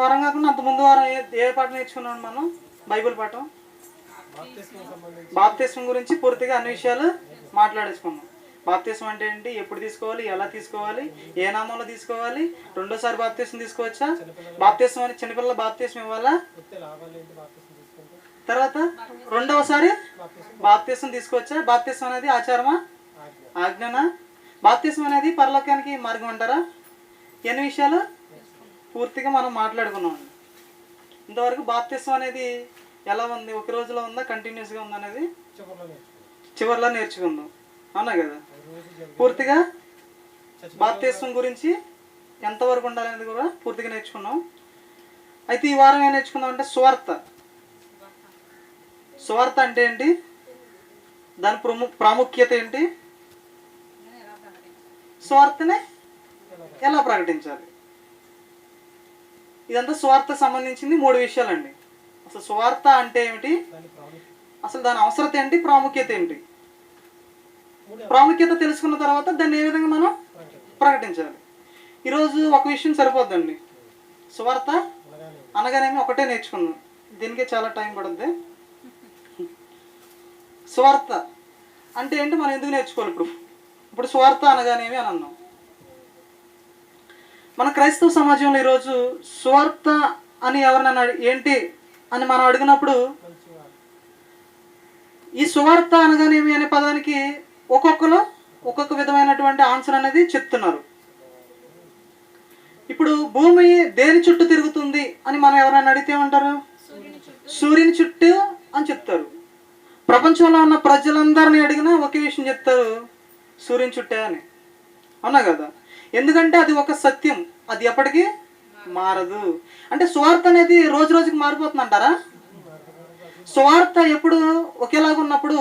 వారం కాకుండా అంత ముందు వారం ఏ పాఠం నేర్చుకున్నాం మనం? బైబిల్ పాఠం బాప్తిస్మం గురించి పూర్తిగా అన్ని విషయాలు మాట్లాడేసుకున్నాం. బాప్తిస్మం అంటే ఏంటి, ఎప్పుడు తీసుకోవాలి, ఎలా తీసుకోవాలి, ఏ నామంలో తీసుకోవాలి, రెండోసారి బాప్తిస్మం తీసుకోవచ్చా, బాప్తిస్మం అని చిన్నపిల్లల బాప్తిస్మం ఇవ్వాలా, తర్వాత రెండవసారి బాప్తిస్మం తీసుకోవచ్చా, బాప్తిస్మం అనేది ఆచారమా ఆజ్ఞనా, బాప్తిస్మం అనేది పరలోకానికి మార్గం అంటారా? ఎన్ని విషయాలు పూర్తిగా మనం మాట్లాడుకున్నాం. ఇంతవరకు బాప్తిస్మం అనేది ఎలా ఉంది, ఒక రోజులో ఉందా, కంటిన్యూస్గా ఉందా అనేది చివరిలో నేర్చుకుందాం. అవునా కదా? పూర్తిగా బాప్తిస్మం గురించి ఎంతవరకు ఉండాలనేది కూడా పూర్తిగా నేర్చుకున్నాం. అయితే ఈ వారం ఏం నేర్చుకుందాం అంటే సువార్త. సువార్త అంటే ఏంటి, దాని ప్రాముఖ్యత ఏంటి, సువార్తని ఎలా ప్రకటించాలి, ఇదంతా సువార్త సంబంధించింది 3 విషయాలండి. అసలు సువార్త అంటే ఏమిటి, అసలు దాని అవసరత ఏంటి, ప్రాముఖ్యత ఏంటి. ప్రాముఖ్యత తెలుసుకున్న తర్వాత దాన్ని ఏ విధంగా మనం ప్రకటించాలి. ఈరోజు ఒక విషయం సరిపోద్దండి. సువార్త అనగానేమి ఒకటే నేర్చుకున్నాం, దీనికే చాలా టైం పడుద్ది. సువార్త అంటే ఏంటి, మనం ఎందుకు నేర్చుకోవాలి ఇప్పుడు సువార్త అనగానేమి అని అన్నాం. మన క్రైస్తవ సమాజంలో ఈరోజు సువార్త అని ఎవరినైనా ఏంటి అని మనం అడిగినప్పుడు ఈ సువార్త అనగానేమి అనే పదానికి ఒక్కొక్కరు ఒక్కొక్క విధమైనటువంటి ఆన్సర్ అనేది చెప్తున్నారు. ఇప్పుడు భూమి దేని చుట్టూ తిరుగుతుంది అని మనం ఎవరైనా అడిగితే ఏమంటారు, సూర్యుని చుట్టూ అని చెప్తారు. ప్రపంచంలో ఉన్న ప్రజలందరినీ అడిగినా ఒకే విషయం చెప్తారు, సూర్యుని చుట్టే అని. అవునా కదా? ఎందుకంటే అది ఒక సత్యం, అది ఎప్పటికీ మారదు. అంటే సువార్త అనేది రోజు రోజుకి మారిపోతుంది అంటారా? సువార్త ఎప్పుడు ఒకేలాగా ఉన్నప్పుడు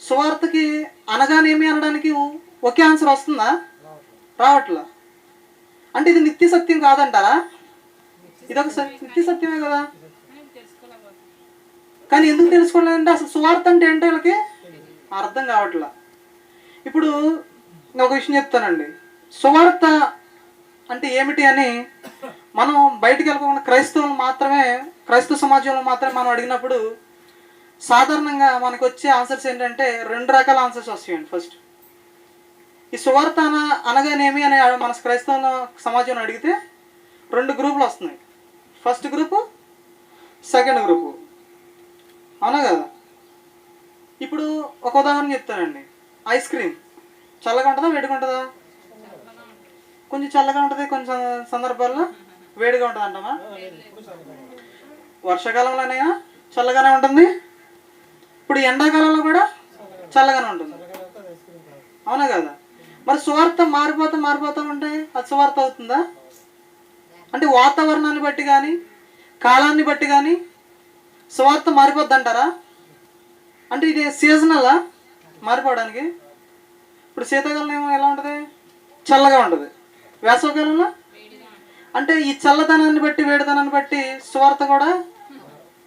సువార్తకి అనగానేమి అనడానికి ఒకే ఆన్సర్ వస్తుందా? రావట్లా. అంటే ఇది నిత్య సత్యం కాదంటారా? ఇదొక నిత్య సత్యమే కదా. కానీ ఎందుకు తెలుసుకోలేదంటే అసలు సువార్త అంటే ఏంటో వీళ్ళకి అర్థం కావట్లా. ఇప్పుడు ఒక విషయం చెప్తానండి, సువార్త అంటే ఏమిటి అని మనం బయటికి వెళ్ళకుండా క్రైస్తవ సమాజంలో మాత్రమే మనం అడిగినప్పుడు సాధారణంగా మనకు వచ్చే ఆన్సర్స్ ఏంటంటే 2 రకాల ఆన్సర్స్ వస్తాయండి. ఫస్ట్, ఈ సువార్త అనగానేమి అని మన క్రైస్తవ సమాజంలో అడిగితే 2 గ్రూపులు వస్తున్నాయి. First group, second group. అవునా కదా? ఇప్పుడు ఒక ఉదాహరణ చెప్తానండి. ఐస్ క్రీమ్ చల్లగా ఉంటుందా, వేడిగా ఉంటుందా? కొంచెం చల్లగా ఉంటుంది, కొంచెం సందర్భాల్లో వేడిగా ఉంటుంది అంటామా? వర్షాకాలంలోనైనా చల్లగానే ఉంటుంది, ఇప్పుడు ఎండాకాలంలో కూడా చల్లగానే ఉంటుంది. అవునా కదా? మరి సువార్త మారిపోతూ ఉంటే అది సువార్త అవుతుందా? అంటే వాతావరణాన్ని బట్టి కానీ కాలాన్ని బట్టి కానీ సువార్త మారిపోద్ది అంటారా? అంటే ఇది సీజనలా మారిపోవడానికి? ఇప్పుడు శీతాకాలం ఏమో ఎలా ఉంటుంది, చల్లగా ఉంటుంది. వేసవికాలంలో అంటే ఈ చల్లదనాన్ని బట్టి వేడిదనాన్ని బట్టి సువార్త కూడా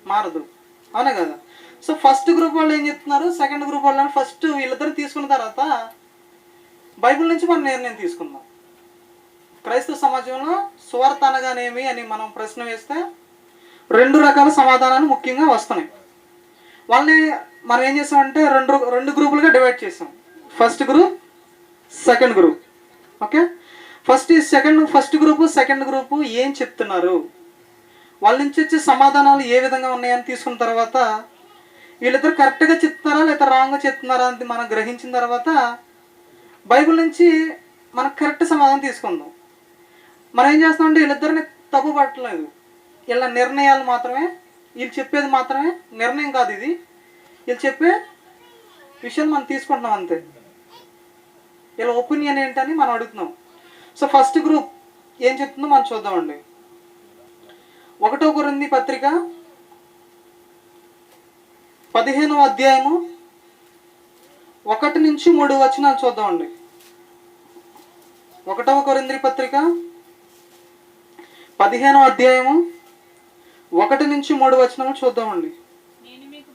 మారదు. అవునా కదా? సో ఫస్ట్ గ్రూప్ వాళ్ళు ఏం చెప్తున్నారు, సెకండ్ గ్రూప్ వాళ్ళు ఫస్ట్ వీళ్ళిద్దరు తీసుకున్న తర్వాత బైబిల్ నుంచి మనం నిర్ణయం తీసుకుందాం. క్రైస్తవ సమాజంలో సువార్త అనగానేమి అని మనం ప్రశ్న వేస్తే 2 రకాల సమాధానాలు ముఖ్యంగా వస్తున్నాయి. వాళ్ళని మనం ఏం చేసామంటే రెండు గ్రూపులుగా డివైడ్ చేసాం. First group, second group. Okay, first group second group ఏం చెప్తున్నారు, వాళ్ళ నుంచి వచ్చే సమాధానాలు ఏ విధంగా ఉన్నాయని తీసుకున్న తర్వాత వీళ్ళిద్దరు కరెక్ట్గా చెప్తున్నారా లేదా రాంగ్గా చెప్తున్నారా అని మనం గ్రహించిన తర్వాత బైబిల్ నుంచి మనకు కరెక్ట్ సమాధానం తీసుకుందాం. మనం ఏం చేస్తామంటే వీళ్ళిద్దరిని తప్పు పట్టలేదు, వీళ్ళ నిర్ణయాలు మాత్రమే, వీళ్ళు చెప్పేది మాత్రమే నిర్ణయం కాదు, ఇది వీళ్ళు చెప్పే విషయాలు మనం తీసుకుంటున్నాం అంతే. వీళ్ళ ఒపీనియన్ ఏంటని మనం అడుగుతున్నాం. సో ఫస్ట్ గ్రూప్ ఏం చెప్తుందో మనం చూద్దామండి. 1 కొరింథీ పత్రిక 15వ అధ్యాయము 1 నుంచి 3 వచనాలు చూద్దామండి. 1 కొరింథీ పత్రిక 15వ అధ్యాయము 1 నుంచి 3 వచనాలు చూద్దామండి. నేను మీకు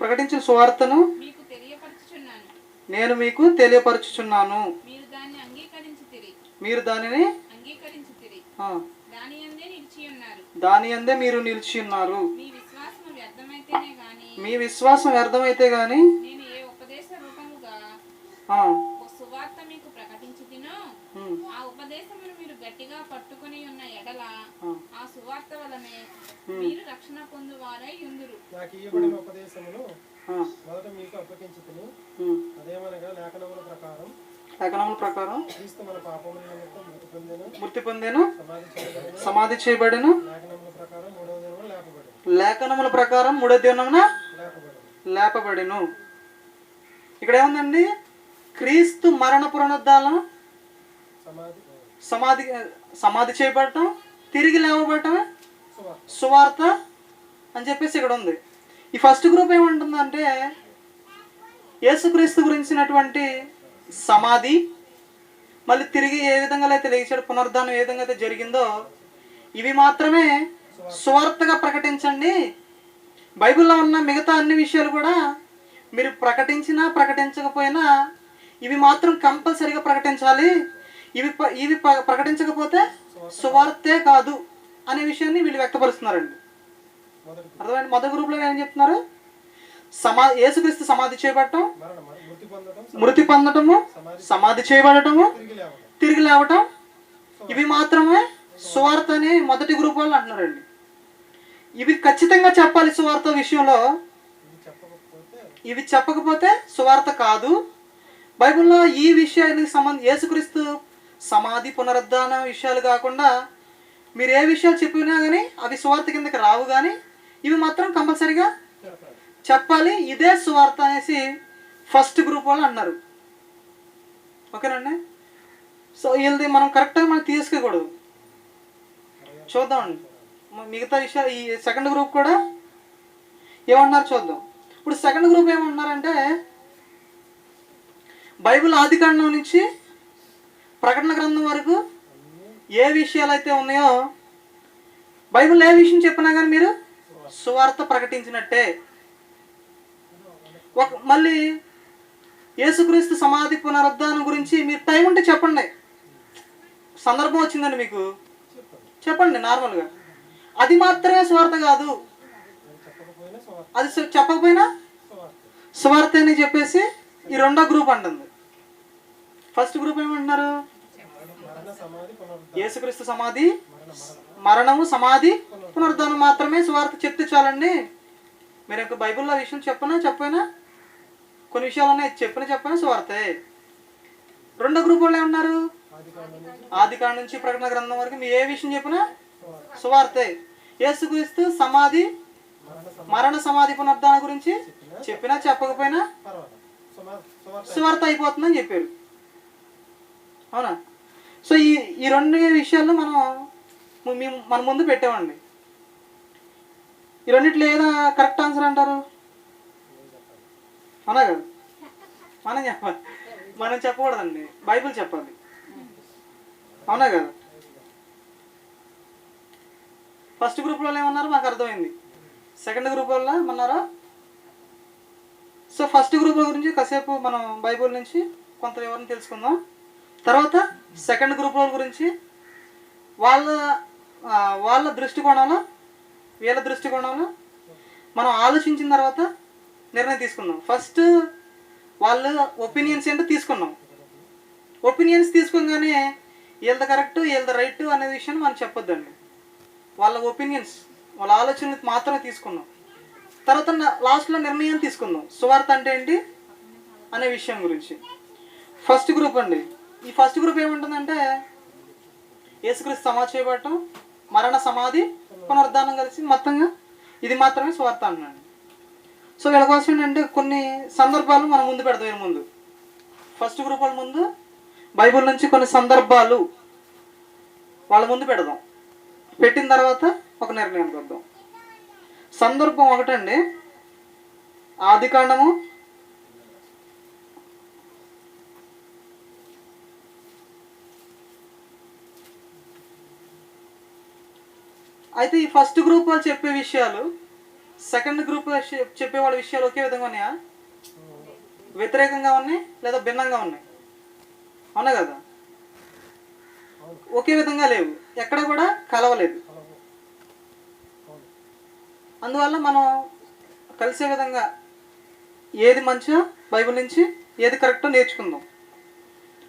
ప్రకటించిన సువార్తను నేను మీకు తెలియపరచుచున్నాను, మీరు దానిని దాని అందే మీరు నిలిచి ఉన్నారు. మీ విశ్వాసం వ్యర్థమైతే గాని సువార్త మీకు ప్రకటించుదునో ఆ ఉపదేశమును మీరు గట్టిగా పట్టుకొని ఉన్న ఎడల ఆ సువార్త వలనే మీరు రక్షణ పొందువారై యుందురు. నాకు ఇవ్వబడిన ఉపదేశమును మొదట మీకు అప్పగించుదును. అదేమనగా లేఖనముల ప్రకారం క్రీస్తు మన పాపముల నిమిత్తం మృతి పొందెను, సమాధి చేయబడెను, లేఖనముల ప్రకారం మూడో దినమున లేపబడెను. ఇక్కడ ఏముందండి? క్రీస్తు మరణ పునరుద్ధానం, సమాధి చేయబడటం, తిరిగి లేవబడటం సువార్త అని చెప్పేసి ఇక్కడ ఉంది. ఈ ఫస్ట్ గ్రూప్ ఏమంటుందంటే యేసుక్రీస్తు గురించినటువంటి సమాధి, మళ్ళీ తిరిగి ఏ విధంగా అయితే లేచాడు, పునరుద్ధానం ఏ విధంగా అయితే జరిగిందో ఇవి మాత్రమే సువార్తగా ప్రకటించండి. బైబిల్లో ఉన్న మిగతా అన్ని విషయాలు కూడా మీరు ప్రకటించినా ప్రకటించకపోయినా ఇవి మాత్రం కంపల్సరీగా ప్రకటించాలి. ఇవి ప్రకటించకపోతే సువార్తే కాదు అనే విషయాన్ని వీళ్ళు వ్యక్తపరుస్తున్నారండి. అర్థమైంది? మొదటి గ్రూప్లో ఏం చెప్తున్నారు? యేసుక్రీస్తు సమాధి చేయబడటం, మృతి పొందటము, సమాధి చేయబడటము, తిరిగి లేవటం ఇవి మాత్రమే సువార్త అని మొదటి గ్రూప్ వాళ్ళు అంటున్నారండి. ఇవి ఖచ్చితంగా చెప్పాలి సువార్త విషయంలో. ఇవి చెప్పకపోతే సువార్త కాదు. బైబిల్లో ఈ విషయానికి యేసుక్రీస్తు సమాధి పునరుద్ధాన విషయాలు కాకుండా మీరు ఏ విషయాలు చెప్పినా కానీ అవి సువార్త కిందకి రావు, కానీ ఇవి మాత్రం కంపల్సరీగా చెప్పాలి. ఇదే సువార్త అనేసి ఫస్ట్ గ్రూప్ వాళ్ళు అన్నారు. ఓకేనండి? సో వీళ్ళది మనం కరెక్ట్గా మనం తీసుకోకూడదు. చూద్దామండి మిగతా విషయాలు. ఈ సెకండ్ గ్రూప్ కూడా ఏమన్నారు చూద్దాం. ఇప్పుడు సెకండ్ గ్రూప్ ఏమన్నారంటే బైబిల్ ఆదికాండం నుంచి ప్రకటన గ్రంథం వరకు ఏ విషయాలు అయితే ఉన్నాయో బైబిల్ ఏ విషయం చెప్పినా కానీ మీరు సువార్త ప్రకటించినట్టే. మళ్ళీ యేసుక్రీస్తు సమాధి పునరుద్ధానం గురించి మీరు టైం ఉంటే చెప్పండి. సందర్భం వచ్చిందండి మీకు చెప్పండి నార్మల్గా. అది మాత్రమే సువార్త కాదు, అది చెప్పకపోయినా సువార్త అని చెప్పేసి ఈ రెండో గ్రూప్ అంటుంది. ఫస్ట్ గ్రూప్ ఏమంటున్నారు? యేసుక్రీస్తు సమాధి, మరణము, సమాధి, పునరుద్ధానం మాత్రమే సువార్త చెప్తే చాలండి. మీరు ఇంకా బైబిల్లో విషయం చెప్పైనా కొన్ని విషయాలు ఉన్నాయి, చెప్పినా సువార్తే. రెండో గ్రూప్ వాళ్ళు ఏమన్నారు? ఆదికాండం నుంచి ప్రకటన గ్రంథం వరకు మీరు ఏ విషయం చెప్పినా సువార్తే. యేసుక్రీస్తు సమాధి, మరణ, సమాధి, పునరుద్ధానం గురించి చెప్పినా చెప్పకపోయినా సువార్త అయిపోతుందని చెప్పారు. అవునా? సో ఈ రెండు విషయాల్లో మన ముందు పెట్టామండి. ఈ రెండిట్లో ఏదా కరెక్ట్ ఆన్సర్ అంటారు? అవునా కదా? మనం చెప్పకూడదండి, బైబిల్ చెప్పాలి. అవునా కదా? ఫస్ట్ గ్రూప్ వాళ్ళు ఏమన్నారో మాకు అర్థమైంది. సెకండ్ గ్రూప్ వాళ్ళు ఏమన్నారా? సో ఫస్ట్ గ్రూప్ గురించి కాసేపు మనం బైబిల్ నుంచి కొంత వివరణ తెలుసుకుందాం. తర్వాత సెకండ్ గ్రూప్ వాళ్ళ గురించి వాళ్ళ దృష్టికోణంలో, వీళ్ళ దృష్టికోణంలో మనం ఆలోచించిన తర్వాత నిర్ణయం తీసుకుందాం. ఫస్ట్ వాళ్ళ ఒపీనియన్స్ ఏంటో తీసుకున్నాం. ఒపీనియన్స్ తీసుకోగానే వీళ్ళది కరెక్ట్, వీళ్ళది రైట్ అనే విషయాన్ని మనం చెప్పొద్దండి. వాళ్ళ ఒపీనియన్స్, వాళ్ళ ఆలోచనలు మాత్రమే తీసుకున్నాం. తర్వాత లాస్ట్లో నిర్ణయం తీసుకుందాం సువార్త అంటే ఏంటి అనే విషయం గురించి. ఫస్ట్ గ్రూప్ అండి. ఈ ఫస్ట్ గ్రూప్ ఏముంటుందంటే యేసుక్రీస్తు సమాధి చేయబడటం, మరణ, సమాధి, పునరుద్ధానం కలిసి మొత్తంగా ఇది మాత్రమే సువార్త అన్నాడు. సో వీళ్ళ కోసం ఏంటంటే కొన్ని సందర్భాలు మనం ముందు పెడతాం. వీళ్ళ ముందు ఫస్ట్ గ్రూప్ వాళ్ళ ముందు బైబిల్ నుంచి కొన్ని సందర్భాలు వాళ్ళ ముందు పెడదాం. పెట్టిన తర్వాత ఒక నిర్ణయానికి వద్దాం. సందర్భం ఒకటండి, ఆదికాండము 'అయితే ఈ ఫస్ట్ గ్రూప్ వాళ్ళు చెప్పే విషయాలు సెకండ్ గ్రూప్ చెప్పే వాళ్ళ విషయాలు ఒకే విధంగా ఉన్నాయా, వ్యతిరేకంగా ఉన్నాయి లేదా భిన్నంగా ఉన్నాయి? అవునా కదా? ఒకే విధంగా లేవు. ఎక్కడ కూడా కలవలేదు. అందువల్ల మనం కలిసే విధంగా ఏది మంచో బైబిల్ నుంచి ఏది కరెక్టో నేర్చుకుందాం.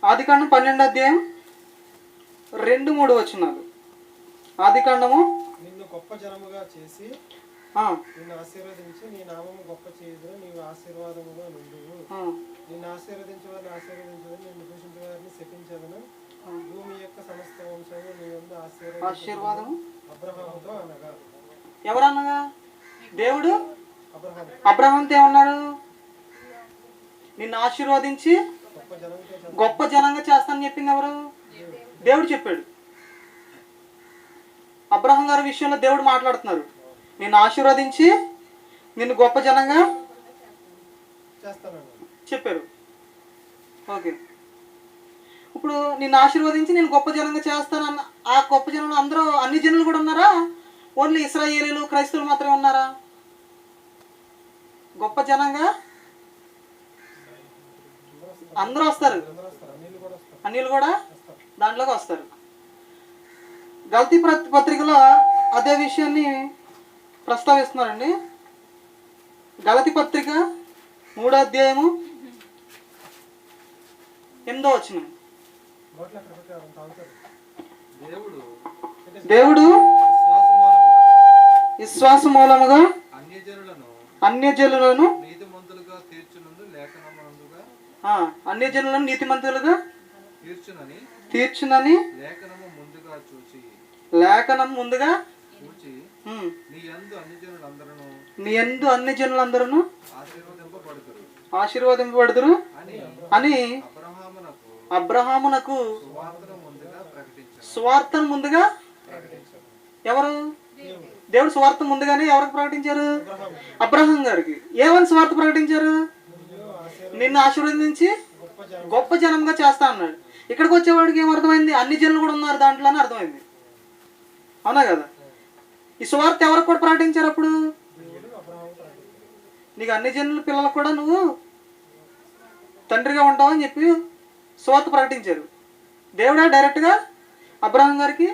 ఆదికాండం 12:2-3 వచనాలు. ఆదికాండము నిన్ను గొప్ప జనముగా చేసి నిన్ను ఆశీర్వదించి నీ నామము గొప్ప చేయుదును, నీవు ఆశీర్వాదముగా నుండువు. నిన్ను ఆశీర్వదించే వారిని ఆశీర్వదించదని, నిన్ను దూషించే వారిని శపించదను. భూమి యొక్క సమస్త వంశము నీ యందు ఆశీర్వాదము అబ్రహాముతో అనగా. ఎవరనగా? దేవుడు అబ్రహాంతో ఏమన్నారు? నిన్ను ఆశీర్వదించి గొప్ప జనంగా చేస్తానని చెప్పింది ఎవరు? దేవుడు చెప్పాడు. అబ్రహాం గారి విషయంలో దేవుడు మాట్లాడుతున్నారు. నిన్ను ఆశీర్వదించి నిన్ను గొప్ప జనంగా చెప్పారు. ఓకే, ఇప్పుడు నిన్ను ఆశీర్వదించి నేను గొప్ప జనంగా చేస్తానన్న ఆ గొప్ప జనంలో అందరూ అన్ని జనులు కూడా ఉన్నారా? ఓన్లీ ఇశ్రాయేలీలు క్రైస్తవులు మాత్రమే ఉన్నారా? గొప్ప జనంగా అందరూ వస్తారు, అన్యులు కూడా దాంట్లోకి వస్తారు. గలతీ పత్రికలో అదే విషయాన్ని ప్రస్తావిస్తున్నారండి. గలతీ పత్రిక 3:8 దేవుడు విశ్వాస మూలముగా అన్యజనులను నీతిమంతులుగా తీర్చునని లేఖనం ముందుగా నీ యందు అన్ని జనులందరూ ఆశీర్వదింపబడుదురు అని అబ్రహామునకు సువార్తను ముందుగా ఎవరు? దేవుడు సువార్త ముందుగానే ఎవరికి ప్రకటించారు? అబ్రహాం గారికి. ఏమని సువార్త ప్రకటించారు? నిన్ను ఆశీర్వదించి గొప్ప జనంగా చేస్తా అన్నాడు. ఇక్కడికి వచ్చేవాడికి ఏమర్థమైంది? అన్ని జనులు కూడా ఉన్నారు దాంట్లోనే అర్థమైంది. అవునా కదా? ఈ సువార్త ఎవరికి కూడా ప్రకటించారు? అప్పుడు నీకు అన్ని జనుల పిల్లలకు కూడా నువ్వు తండ్రిగా ఉంటావు అని చెప్పి సువార్త ప్రకటించారు. దేవుడే డైరెక్ట్గా అబ్రహాం గారికి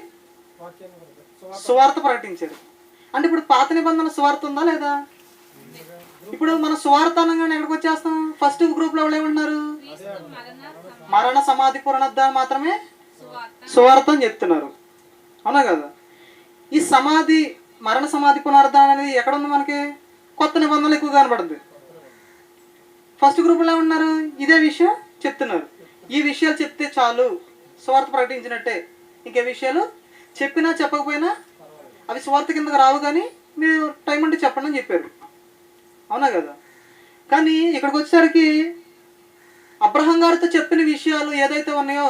సువార్త ప్రకటించారు. అంటే ఇప్పుడు పాత నిబంధన సువార్త ఉందా లేదా? ఇప్పుడు మన సువార్త అనగానే ఎక్కడికి వచ్చేస్తాం? ఫస్ట్ గ్రూప్లో వాళ్ళు ఏమన్నారు? మరణ సమాధి పునరుద్ధానం మాత్రమే సువార్త అని చెప్తున్నారు. అవునా కదా? ఈ సమాధి మరణ సమాధి పునరుద్ధానం అనేది ఎక్కడ ఉంది? మనకి కొత్త నిబంధనలు ఎక్కువ కనబడుతుంది. ఫస్ట్ గ్రూప్లో ఏమన్నారు? ఇదే విషయం చెప్తున్నారు. ఈ విషయాలు చెప్తే చాలు, సువార్త ప్రకటించినట్టే. ఇంకే విషయాలు చెప్పినా చెప్పకపోయినా అవి సువార్త కిందకు రావు, కానీ మీరు టైం ఉంటే చెప్పండి అని చెప్పారు. అవునా కదా? కానీ ఇక్కడికి వచ్చేసరికి అబ్రహాం గారితో చెప్పిన విషయాలు ఏదైతే ఉన్నాయో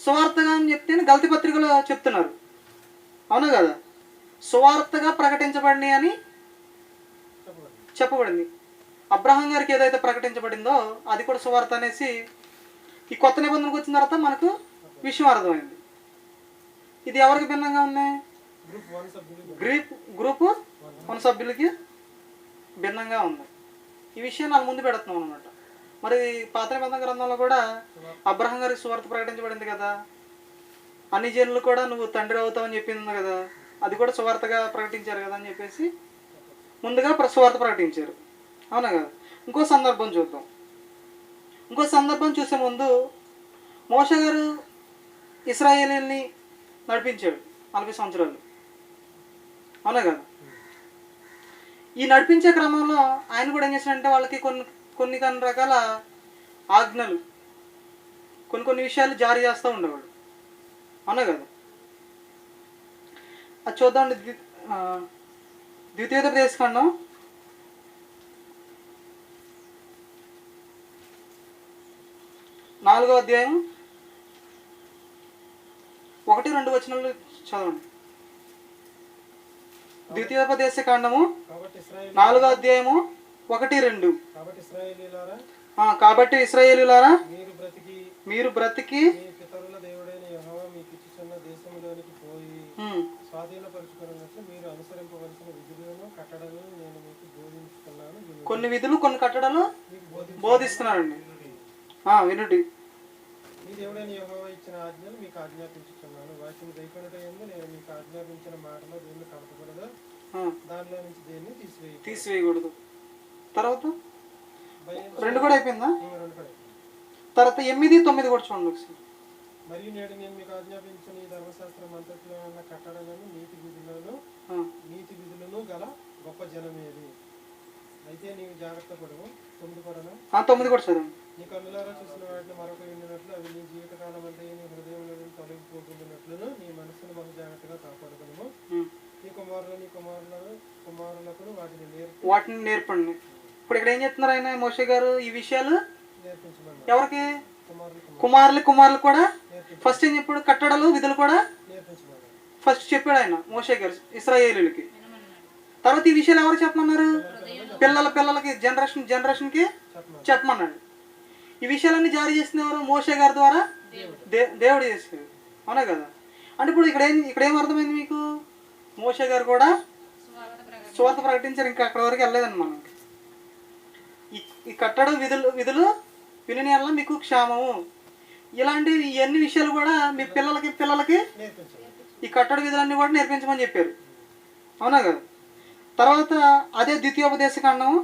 సువార్తగా అని చెప్తే గలతీ పత్రికలో చెప్తున్నారు. అవునా కదా? సువార్తగా ప్రకటించబడి అని చెప్పబడింది. అబ్రహాం గారికి ఏదైతే ప్రకటించబడిందో అది కూడా సువార్త అనేసి ఈ కొత్త నిబంధనకు వచ్చిన తర్వాత మనకు విషయం అర్థమైంది. ఇది ఎవరికి భిన్నంగా ఉంది? గ్రూప్ 1 సభ్యులకి భిన్నంగా ఉంది. ఈ విషయాన్ని వాళ్ళ ముందు పెడుతున్నాం అనమాట. మరి పాత నిబంధన గ్రంథంలో కూడా అబ్రహాం గారికి సువార్త ప్రకటించబడింది కదా, అన్ని జనులు కూడా నువ్వు తండ్రి అవుతావని చెప్పింది కదా, అది కూడా సువార్తగా ప్రకటించారు కదా అని చెప్పేసి ముందుగా సువార్త ప్రకటించారు. అవునా కదా? ఇంకో సందర్భం చూద్దాం. ఇంకో సందర్భం చూసే ముందు మోషే గారు ఇశ్రాయేలీని నడిపించాడు 40 సంవత్సరాలు. అవునా కదా? ఈ నడిపించే క్రమంలో ఆయన కూడా ఏం చేశాడంటే వాళ్ళకి కొన్ని రకాల ఆజ్ఞలు, కొన్ని విషయాలు జారీ చేస్తూ ఉండేవాడు. అవునా కదా? అది చూద్దామండి. ద్వితీయోపదేశకాండం 4వ అధ్యాయం 1-2 వచనాలు చదవండి. ద్వితీయోపదేశకాండము 4వ అధ్యాయము 1-2. కాబట్టి ఇశ్రాయేలీయులారా మీరు బ్రతికి కొన్ని విధులు కొన్ని కట్టడలు బోధిస్తున్నానండి. వినుడి. మీ దేవుడైన యెహోవా ఇచ్చిన ఆజ్ఞలు మీకు ఆజ్ఞాపించుచున్నాను. వాటిని గైకొనుట యందు నేను మీకు ఆజ్ఞాపించిన మాటలో దేన్ని కలపకూడదు, దానిలో నుంచి దేన్ని తీసివేయకూడదు. తర్వాత భయం 2 కూడా అయిపోయిందా? 2 కూడా. తర్వాత 8, 9 కూడా చూడండి ఒకసారి. మరియు నేడు నేను మీకు ఆజ్ఞాపించిన ఈ ధర్మశాస్త్రం అంతటిలో ఉన్న కట్టడలను నీతి విధులను గల గొప్ప జనమేది. అయితే నీవు జాగ్రత్త పడవు. 9 కూడా 9 కూడా చదవండి. నీ కన్నులారా చూసిన వాటిని మరొక విన్నట్లు అవి నీ జీవితకాలం అంటే నీ హృదయంలో తొలగిపోతున్నట్లును నీ మనసును బహు జాగ్రత్తగా కాపాడుకును. నీ కుమారులకు వాటిని నేర్పండి. ఇప్పుడు ఇక్కడ ఏం చెప్తున్నారు ఆయన మోషే గారు? ఈ విషయాలు నేర్పించమన్నారు. ఎవరికి? కుమారులు కుమారులు కూడా. ఫస్ట్ ఏం చెప్పాడు? కట్టడలు విధులు కూడా నేర్పించమన్నారు. ఫస్ట్ చెప్పాడు ఆయన మోషే గారు ఇశ్రాయేలీయులకి. తర్వాత ఈ విషయాలు ఎవరు చెప్పమన్నారు? పిల్లలకి జనరేషన్కి చెప్పమన్నాడు. ఈ విషయాలన్నీ జారీ చేసిన ఎవరు? మోషే గారి ద్వారా దేవుడు చేసేది. అవునా కదా? అంటే ఇప్పుడు ఇక్కడ ఏం అర్థమైంది మీకు? మోషే గారు కూడా సువార్త ప్రకటించారు. ఇంకా అక్కడ వరకు వెళ్ళలేదండి మనం. ఈ కట్టడం విధులు విని వల్ల మీకు క్షేమము, ఇలాంటి ఇవన్నీ విషయాలు కూడా మీ పిల్లలకి ఈ కట్టడ విధులన్నీ కూడా నేర్పించమని చెప్పారు. అవునా కదా? తర్వాత అదే ద్వితీయోపదేశ కాండము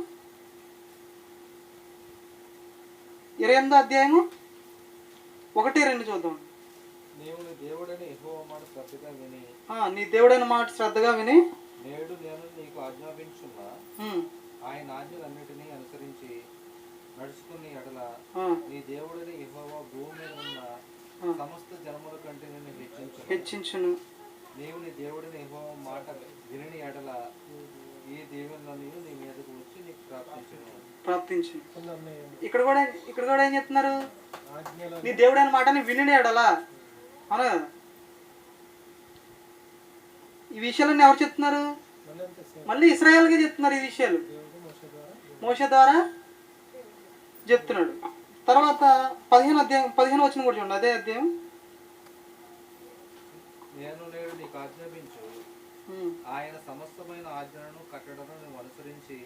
28వ అధ్యాయము 1-2 చూద్దాం. నీ దేవుడైన యెహోవా మాట శ్రద్ధగా విని నీ దేవుడైన మాట శ్రద్ధగా విని నేడు నేను నీకు ఆజ్ఞాపించున్న ఆయన ఆజ్ఞలన్నిటినీ అనుసరించి నడుచుకుని ఎడల నీ దేవుడైన యెహోవా భూమి మీద ఉన్న సమస్త జనముల కంటే నిన్ను హెచ్చించును. నీవు నీ దేవుడైన యెహోవా మాట విని ఎడల ఈ దీవెనలన్నీ నీ మీదకు వచ్చి నీకు ప్రాప్తించును. ఇక్కడ కూడా ఏం చెప్తున్నారు? నీ దేవుడైన మాటని విని ఎడల. అవునా కదా? ఈ విషయాలన్నీ ఎవరు చెప్తున్నారు? మళ్ళీ ఇశ్రాయేల్కి చెప్తున్నారు. ఈ విషయాలు మోషే ద్వారా చెప్తున్నాడు. తర్వాత 15 వచనం కూడా చూడండి. అదే అధ్యాయం. నేను నేడు నీకు ఆజ్ఞాపించు ఆయన సమస్తమైన ఆజ్ఞలను కట్టడను నువ్వు అనుసరించి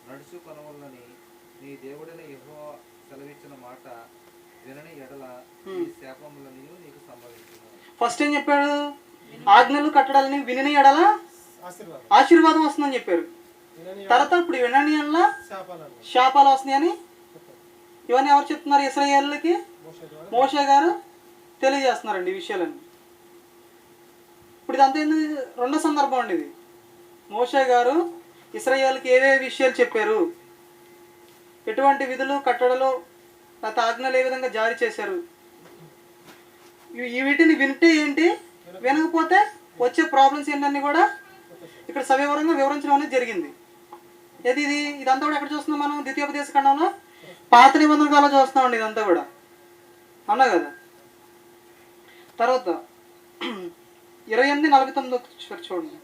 నడుచుకొనవలనని నీ దేవుడైన యెహోవా సెలవిచ్చిన మాట వినని ఎడల ఈ శాపములని నీకు సంభవించును. ఫస్ట్ ఏం చెప్పాడు? ఆజ్ఞలు కట్టడాలని వినని ఎడల ఆశీర్వాదం వస్తుందని చెప్పారు. తర్వాత ఇప్పుడు వినని ఎడల శాపాలు వస్తున్నాయని ఇవన్నీ ఎవరు చెప్తున్నారు? ఇశ్రాయేలుకి మోషే గారు తెలియజేస్తున్నారండి ఈ విషయాలన్నీ. ఇప్పుడు ఇదంతా రెండో సందర్భం అండి ఇది. మోషే గారు ఇశ్రాయేలుకి ఏవే విషయాలు చెప్పారు, ఎటువంటి విధులు కట్టడలు లేకపోతే ఆజ్ఞలు ఏ విధంగా జారీ చేశారు, వీటిని వింటే ఏంటి, వినకపోతే వచ్చే ప్రాబ్లమ్స్ ఏంటన్నీ కూడా ఇక్కడ సవివరంగా వివరించడం అనేది జరిగింది. ఇదంతా కూడా ఎక్కడ చూస్తున్నాం మనం? ద్వితీయోపదేశ ఖండంలో పాత నిబంధన కాలంలో చూస్తున్నామండి ఇదంతా కూడా. అవునా కదా? తర్వాత 28:49 చూడండి.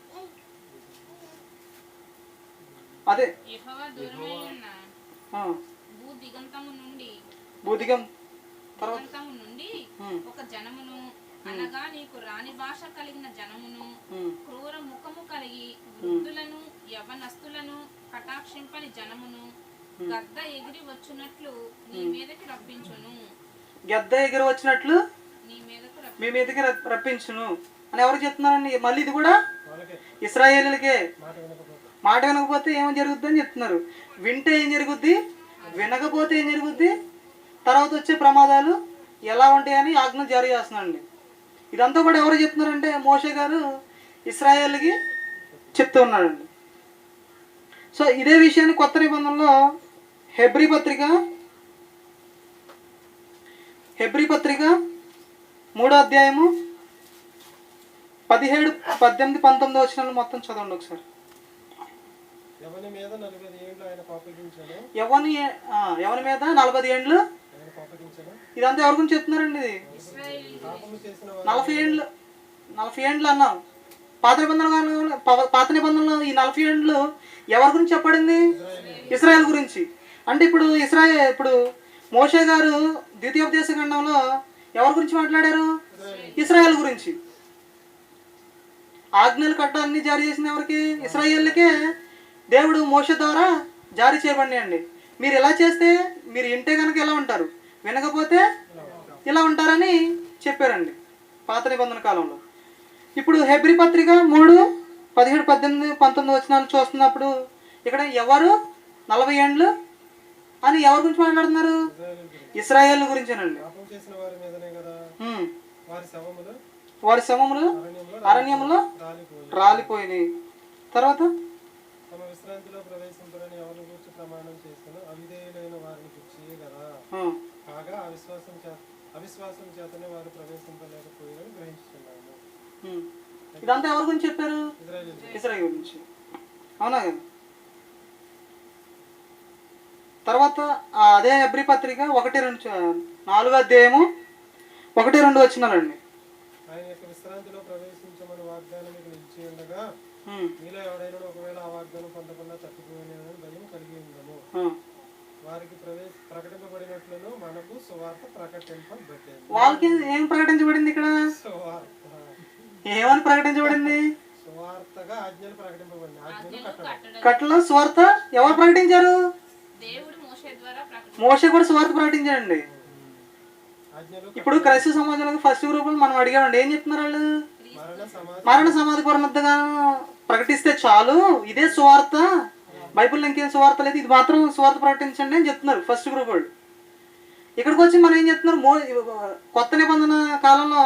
అదే భూదిగం తర్వాత ఒక జనమును అనగా నీకు రాని భాష కలిగిన జనమును క్రూర ముఖము కలిగి వృద్ధులను యవనస్తులను కటాక్షింపని జనమును గద్ద ఎగిరి వచ్చినట్లు నీ మీదకి రప్పించును. గద్ద ఎగిరి వచ్చినట్లు మీ మీదకి రప్పించును అని ఎవరు చెప్తున్నారండి? మళ్ళీ ఇది కూడా ఇశ్రాయేలులకే. మాట వినకపోతే ఏమో జరుగుద్ది అని చెప్తున్నారు. వింటే ఏం జరుగుద్ది, వినకపోతే ఏం జరుగుద్ది, తర్వాత వచ్చే ప్రమాదాలు ఎలా ఉంటాయని ఆజ్ఞలు జారీ చేస్తున్నారండి. ఇదంతా కూడా ఎవరు చెప్తున్నారంటే మోషే గారు ఇశ్రాయేలుకి చెప్తూ ఉన్నాడండి. సో ఇదే విషయాన్ని కొత్త నిబంధనలో హెబ్రీ పత్రిక 3వ అధ్యాయము 17, 18, 19 వచనాలు మొత్తం చదవండి ఒకసారి. ఎవని మీద 40 ఏండ్లు ఆయన కోపగించెను. ఎవరి మీద 40 ఏండ్లు ఇదంతా ఎవరి గురించి చెప్తున్నారండి? ఇది 40 ఏండ్లు అన్నాం. పాత నిబంధనలో ఈ 40 ఏండ్లు ఎవరి గురించి చెప్పబడింది? ఇశ్రాయేల్ గురించి. అంటే ఇప్పుడు మోషే గారు ద్వితీయోపదేశ ఖండంలో ఎవరి గురించి మాట్లాడారు? ఇశ్రాయేల్ గురించి. ఆజ్ఞలు కట్టాలన్నీ జారీ చేసిన ఎవరికి? ఇశ్రాయేలుకే దేవుడు మోషే ద్వారా జారీ చేయబడినాయండి. మీరు ఎలా చేస్తే మీరు ఇంటే కనుక ఎలా ఉంటారు, వినకపోతే ఇలా ఉంటారు చెప్పారండి పాత నిబంధన కాలంలో. ఇప్పుడు హెబ్రీ పత్రిక 3:17, 18, 19 వచనాలు చూస్తున్నప్పుడు ఇక్కడ ఎవరు 40 ఏండ్లు అని ఎవరి గురించి మాట్లాడుతున్నారు? ఇశ్రాయేలు గురించేనండి. పాపం చేసిన వారి మీదనే కదా వారి శవములు అరణ్యంలో రాలిపోయినాయి. తర్వాత తమ విశ్రాంతిలో ప్రవేశింపరని ఎవరిని గురించి ప్రమాణం చేస్తాను అవిధేయులైన వారిని గుర్చి కదా కాగా అవిశ్వాసం చేతనే వారు ప్రవేశింపలేకపోయారని గ్రహించుతున్నాము. ఇదంతా ఎవరి గురించి చెప్పారు? ఇశ్రాయేలు గురించి. అవునా కదా? తర్వాత అదే హెబ్రీ పత్రిక 1-4 అధ్యాయము 1-2 వచనాలండి. ఆయన యొక్క విశ్రాంతిలో ప్రవేశించమని వాగ్దానం మీకు నిలిచి ఉండగా మీలో ఎవడైనా ఒకవేళ ఆ వాగ్దానం పొందకుండా తప్పిపోయినని భయం కలిగి ఉందము. వారికి ప్రకటింపబడినట్లును మనకు సువార్త ప్రకటింపబడింది. వాళ్ళకి ఏం ప్రకటించబడింది? ఇక్కడ ఏమని ప్రకటించబడింది? సువార్తగా ఆజ్ఞలు ప్రకటింపబడింది. ఆజ్ఞలు కట్టలో సువార్త ఎవరు ప్రకటించారు? మోషే కూడా సువార్త ప్రకటించాడండి. ఇప్పుడు క్రైస్తవ సమాజంలో ఫస్ట్ గ్రూపులు మనం అడిగామండి, ఏం చెప్తున్నారు వాళ్ళు? మరణ సమాధి పునరుద్ధరణ ప్రకటిస్తే చాలు, ఇదే సువార్త, బైబిల్లో ఇంకేం సువార్త లేదు, ఇది మాత్రం సువార్త ప్రకటించండి అని చెప్తున్నారు ఫస్ట్ గ్రూప్ వాళ్ళు. ఇక్కడికి వచ్చి మనం ఏం చెప్తున్నారు? కొత్త నిబంధన కాలంలో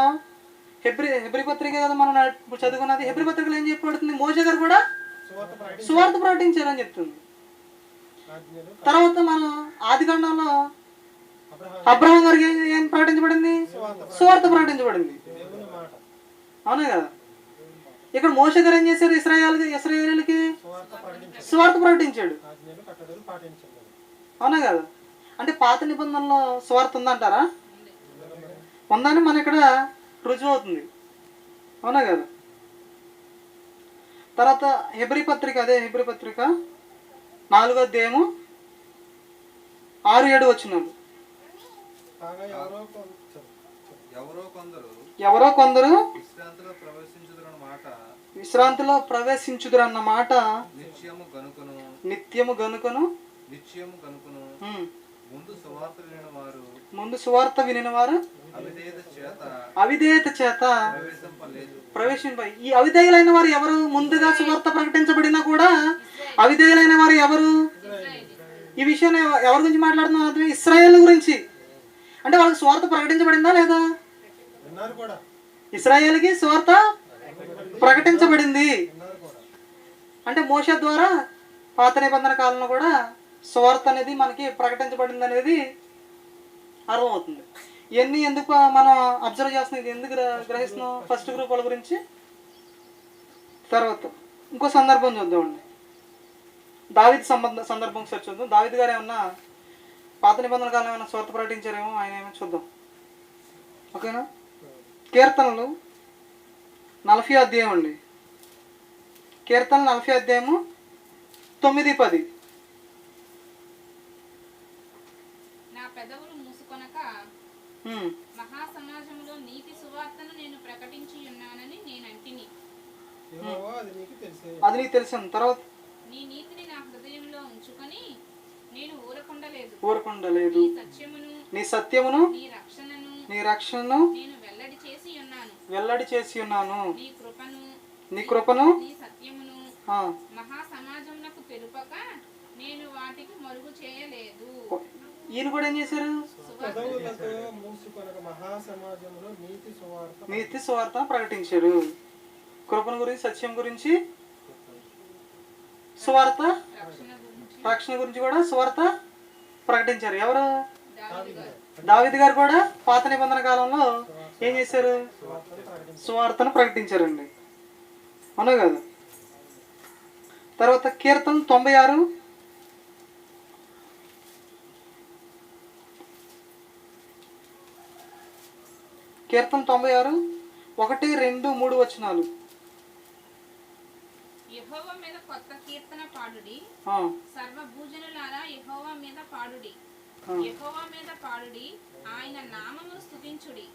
హెబ్రీ పత్రిక కదా మనం చదువుకున్నది. హెబ్రీ పత్రికలో ఏం చెప్పబడుతుంది? మోషే గారు కూడా సువార్త ప్రకటించారని చెప్తుంది. తర్వాత మనం ఆదికాండంలో అబ్రహాం గారికి ఏం ప్రకటించబడింది? సువార్త ప్రకటించబడింది. అవునా కదా? ఇక్కడ మోషే గారు ఏం చేశారు? ఇశ్రాయేలుకి సువార్త ప్రకటించాడు. అవునా కదా? అంటే పాత నిబంధనలో సువార్త ఉందంటారా? ఉందని మన ఇక్కడ రుజువు అవుతుంది. అవునా కదా? తర్వాత హెబ్రీ పత్రిక, అదే హెబ్రీ పత్రిక 4 అధ్యాయము 6-7 వచనాలు. ఎవరో కొందరు విశ్రాంతిలో ప్రవేశించుదురన్న మాట నిత్యము గనుకను ముందు సువార్త వినిన వారు అవిధేయత చేత ప్రవేశింప. ఈ అవిధేయులైన వారు ఎవరు? ముందుగా సువార్త ప్రకటించబడినా కూడా అవిధేయులైన వారు ఎవరు? ఈ విషయాన్ని ఎవరి గురించి మాట్లాడుతున్నా? ఇశ్రాయేలు గురించి. అంటే వాళ్ళకి సువార్త ప్రకటించబడిందా లేదా? ఇశ్రాయేలుకి సువార్త ప్రకటించబడింది. అంటే మోషే ద్వారా పాత నిబంధన కాలంలో కూడా సువార్త అనేది మనకి ప్రకటించబడింది అనేది అర్థమవుతుంది. ఇవన్నీ ఎందుకు మనం అబ్జర్వ్ చేస్తున్నాం, ఇది ఎందుకు గ్రహిస్తున్నాం? ఫస్ట్ గ్రూప్ వాళ్ళ గురించి. తర్వాత ఇంకో సందర్భం చూద్దామండి. దావీదు సందర్భం ఒకసారి చూద్దాం. దావీదు గారు ఏమన్నా పాత నిబంధన కాలం ఏమైనా స్వార్థ ప్రకటించారేమో, ఆయన ఏమైనా చూద్దాం. ఓకేనా? కీర్తనలు 40 అధ్యాయం అండి. కీర్తనలు 40 అధ్యాయము 9-10. నా పెదవులు మూసుకొనక మహాసమాజంలో నీతి సువార్తను నేను ప్రకటించి ఉన్నానని నేను అంటిని. అది నీకు తెలిసాను. తర్వాత నీ నీతిని నా హృదయంలో ఉంచుకొని నేను ఊరకుండలేదు. నీ సత్యమును నీ రక్షణను నేను వెల్లడి చేసి ఉన్నాను. నీ కృపను నీ సత్యమును మహాసమాజమునకు తెలుపక నేను వాటికి మరుగు చేయలేదు. ఈయన కూడా ఏం చేశారు? నీతి సువార్త ప్రకటించారు. కృపను గురించి, సత్యం గురించి, సువార్త రక్షణ గురించి కూడా సువార్త ప్రకటించారు. ఎవరు? దావీదు గారు కూడా పాత నిబంధన కాలంలో ఏం చేశారు? సువార్తను ప్రకటించారండి. అవునా కదా? తర్వాత కీర్తన 96 కీర్తన 96 1, 2, 3 వచనాలు. యెహోవా మీద కొత్త కీర్తన పాడుడి, సర్వభూజనులారా యెహోవా మీద పాడుడి. యెహోవా మీద పాడుడి, ఆయన నామమును స్తుతించుడి.